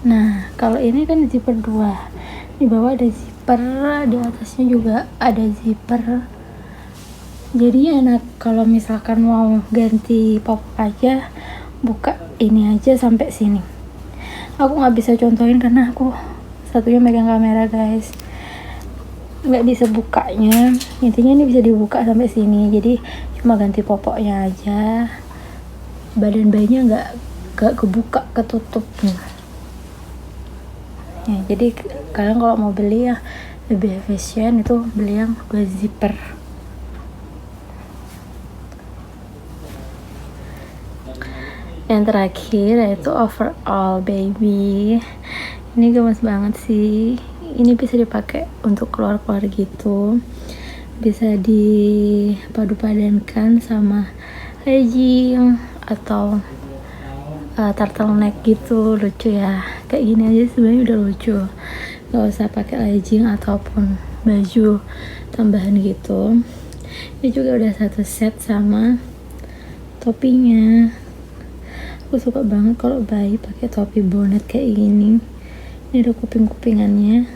Speaker 1: nah kalau ini kan zipper 2, di bawah ada zipper, di atasnya juga ada zipper, jadi enak kalau misalkan mau ganti pop aja, buka ini aja sampai sini. Aku nggak bisa contohin karena aku satunya megang kamera guys, nggak bisa bukanya. Intinya ini bisa dibuka sampai sini, jadi cuma ganti popoknya aja, badan bayinya nggak kebuka, ketutup nih. Ya, jadi kalian kalau mau beli ya lebih efisien itu beli yang 2 zipper. Yang terakhir yaitu overall baby. Ini gemes banget sih. Ini bisa dipakai untuk keluar-keluar gitu, bisa dipadu-padankan sama legging atau turtleneck gitu. Lucu ya, kayak gini aja sebenarnya udah lucu, gak usah pakai legging ataupun baju tambahan gitu. Ini juga udah satu set sama topinya. Aku suka banget kalau bayi pakai topi bonnet kayak gini. Ini ada kuping-kupingannya,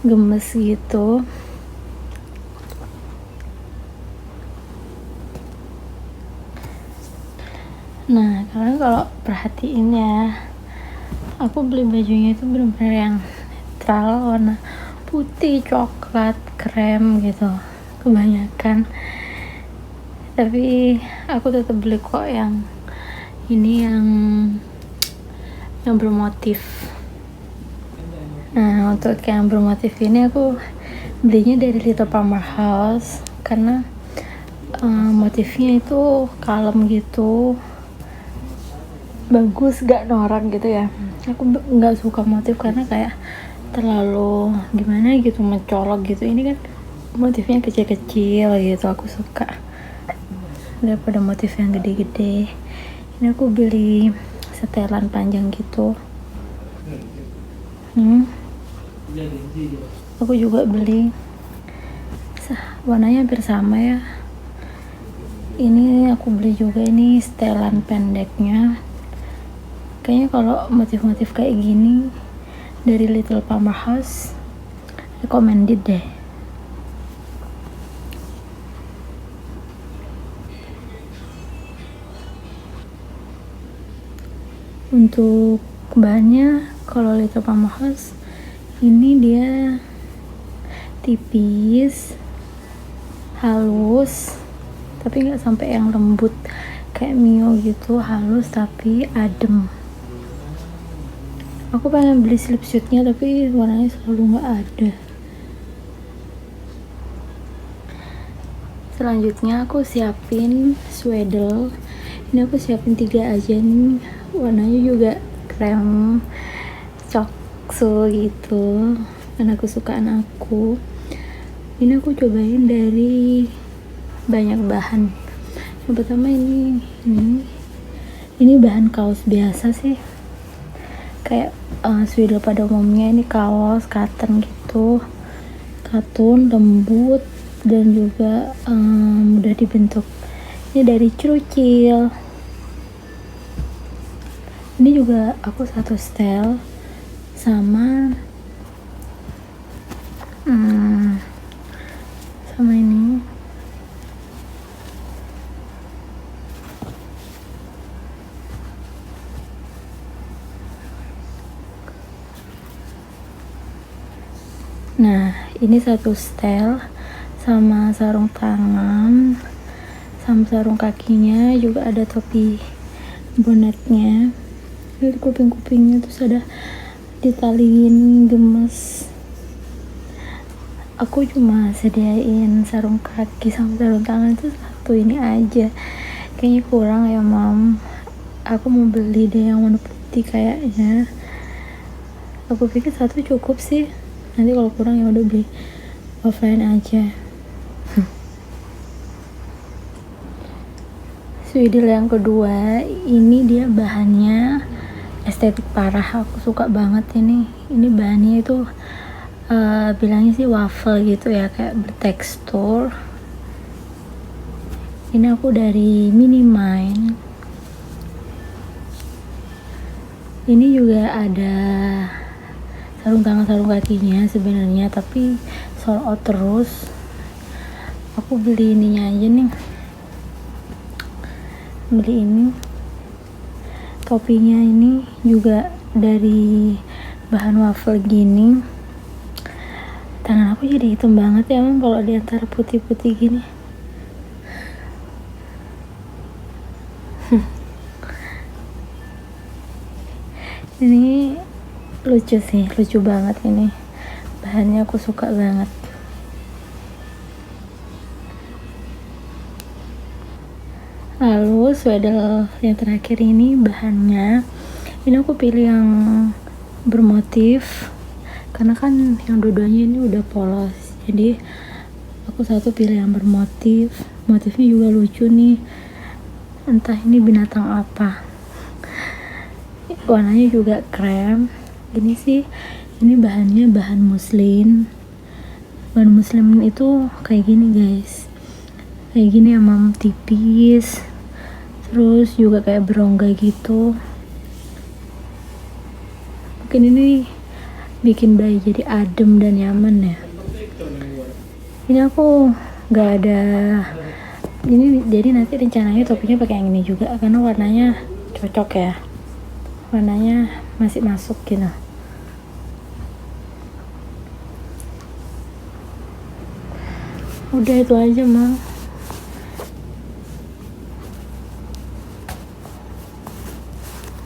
Speaker 1: gemes gitu. Nah, kalian kalau perhatiin ya, aku beli bajunya itu bener-bener yang netral, warna putih, coklat, krem gitu kebanyakan. Tapi aku tetap beli kok yang ini, yang bermotif. Nah, untuk yang bermotif ini aku belinya dari Little Farmer House karena motifnya itu kalem gitu, bagus, gak norak gitu ya. Aku nggak suka motif karena kayak terlalu gimana gitu, mencolok gitu. Ini kan motifnya kecil-kecil gitu, aku suka daripada motif yang gede-gede. Ini aku beli setelan panjang gitu. Aku juga beli, warnanya hampir sama ya. Ini aku beli juga, ini setelan pendeknya. Kayaknya kalau motif-motif kayak gini dari Little Farmer House recommended deh. Untuk bahannya kalau Little Farmer House ini dia tipis, halus, tapi nggak sampai yang lembut kayak Mio gitu, halus tapi adem. Aku pengen beli slip suitnya tapi warnanya selalu nggak ada. Selanjutnya aku siapin swaddle. Ini aku siapin 3 aja nih, warnanya juga krem coksu gitu, karena kesukaan aku. Ini aku cobain dari banyak bahan. Yang pertama ini bahan kaos biasa sih, kayak swaddle pada umumnya. Ini kaos cotton gitu, katun lembut, dan juga mudah dibentuk. Ini dari Crucil. Ini juga aku satu style sama sama ini. Nah, ini satu style sama sarung tangan, sama sarung kakinya, juga ada topi bonetnya. Ini kuping-kupingnya terus ada ditaliin gemes. Aku cuma sediain sarung kaki sama sarung tangan itu satu ini aja. Kayaknya kurang ya, Mam. Aku mau beli deh yang warna putih kayaknya. Aku pikir satu cukup sih. Nanti kalau kurang ya udah beli offline aja. Swidil yang kedua, ini dia bahannya estetik parah. Aku suka banget ini. Ini bahannya itu bilangnya sih waffle gitu ya, kayak bertekstur. Ini aku dari Minimind. Ini juga ada sarung tangan sarung kakinya sebenarnya, tapi sold out terus. Aku beli ininya aja nih, beli ini. Topinya ini juga dari bahan waffle gini. Tangan aku jadi hitam banget ya, Mam, kalau di antara putih-putih gini. Ini lucu sih, lucu banget ini. Bahannya aku suka banget. Lalu sweater yang terakhir ini bahannya, ini aku pilih yang bermotif karena kan yang dua-duanya ini udah polos, jadi aku satu pilih yang bermotif. Motifnya juga lucu nih, entah ini binatang apa, warnanya juga krem gini sih. Ini bahannya bahan muslin. Bahan muslin itu kayak gini guys, kayak gini ya, Mam, tipis, terus juga kayak berongga gitu. Mungkin ini bikin bayi jadi adem dan nyaman ya. Ini aku nggak ada ini, jadi nanti rencananya topinya pakai yang ini juga karena warnanya cocok ya, warnanya masih masuk gitu. Udah itu aja, Mam.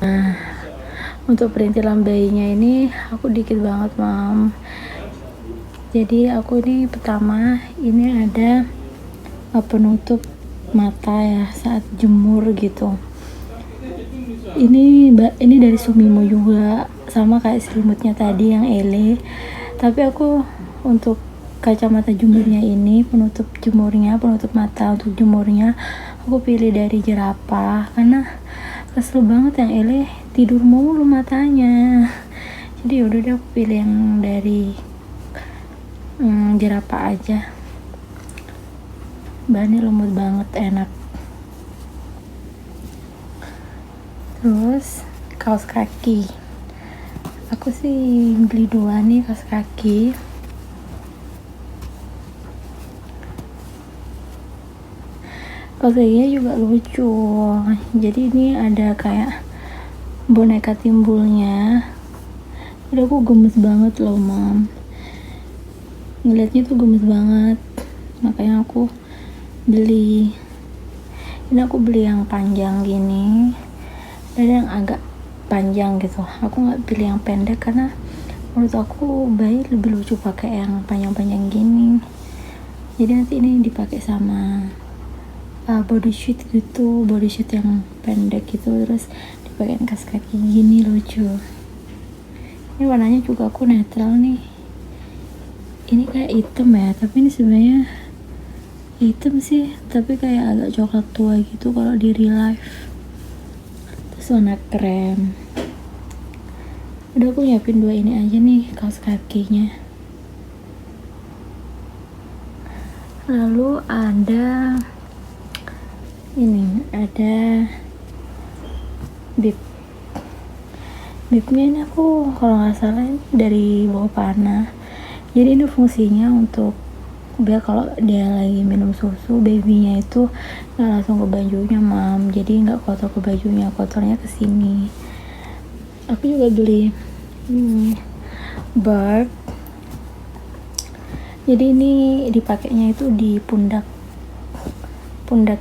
Speaker 1: Nah, untuk perintilan bayinya ini aku dikit banget, Mam. Jadi aku ini pertama ini ada penutup mata ya saat jemur gitu. Ini dari Sumimo juga, sama kayak selimutnya tadi yang Ele. Tapi aku untuk kacamata jemurnya ini, penutup mata untuk jemurnya, aku pilih dari jerapah karena kesel banget yang Ele tidur mulu matanya. Jadi yaudah deh aku pilih yang dari jerapah aja. Bahannya lembut banget, enak. Terus kaos kaki, aku sih beli 2 nih kaos kaki. Kaos kakinya juga lucu, jadi ini ada kayak boneka timbulnya. Udah aku gemes banget loh, Mam, ngeliatnya tuh gemes banget, makanya aku beli. Ini aku beli yang panjang gini dan yang agak panjang gitu. Aku nggak pilih yang pendek karena menurut aku bayi lebih lucu pakai yang panjang-panjang gini. Jadi nanti ini dipakai sama bodysuit gitu, bodysuit yang pendek gitu, terus dipakai kaos kaki gini, lucu. Ini warnanya juga aku netral nih. Ini kayak hitam ya, tapi ini sebenarnya hitam sih, tapi kayak agak coklat tua gitu kalau di real life. Terus warna krem. Udah aku nyiapin 2 ini aja nih kaos kakinya. Lalu ada ini, ada bibnya ini aku kalau nggak salah dari bawah panah. Jadi ini fungsinya untuk biar kalau dia lagi minum susu, babynya itu nggak langsung ke bajunya mam, jadi nggak kotor ke bajunya, kotornya ke sini. Aku juga beli ini Burp. Jadi ini dipakainya itu di pundak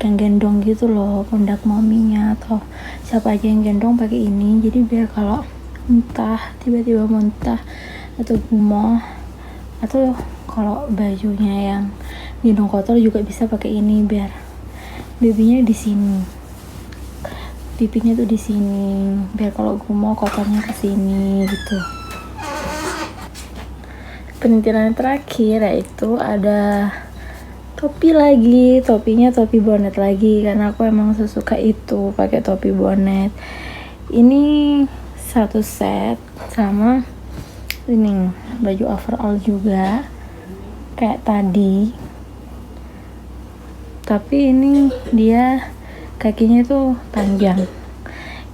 Speaker 1: yang gendong gitu loh, pundak maminya atau siapa aja yang gendong pakai ini. Jadi biar kalau muntah, tiba-tiba muntah atau gumoh, atau kalau bajunya yang gendong kotor juga bisa pakai ini, biar babynya di sini, pipinya tuh di sini, biar kalau gumoh kotornya ke sini gitu. Perintilan terakhir yaitu ada topi lagi, topinya topi bonnet lagi, karena aku emang sesuka itu pakai topi bonnet. Ini satu set sama ini baju overall juga kayak tadi, tapi ini dia kakinya tuh panjang,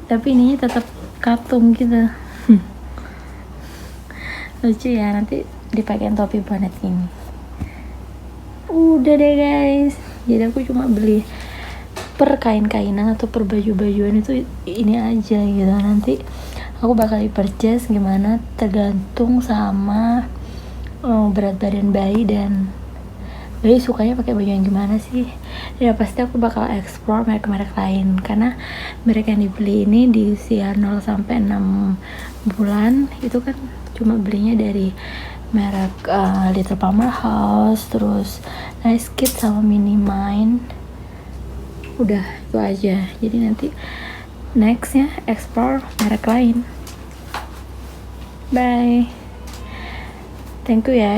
Speaker 1: tapi ini tetap katung gitu. Lucu ya, nanti dipakein topi bonnet ini. Udah deh guys, jadi aku cuma beli per kain-kainan atau per baju-bajuan itu ini aja gitu. Nanti aku bakal purchase gimana tergantung sama berat badan bayi, dan bayi sukanya pakai baju yang gimana sih. Ya pasti aku bakal explore merek-merek lain, karena merek yang dibeli ini di usia 0 sampai 6 bulan itu kan cuma belinya dari merek Little Palmer House, terus Nice Kid sama Mini Mind. Udah itu aja. Jadi nanti nextnya explore merek lain. Bye, thank you ya.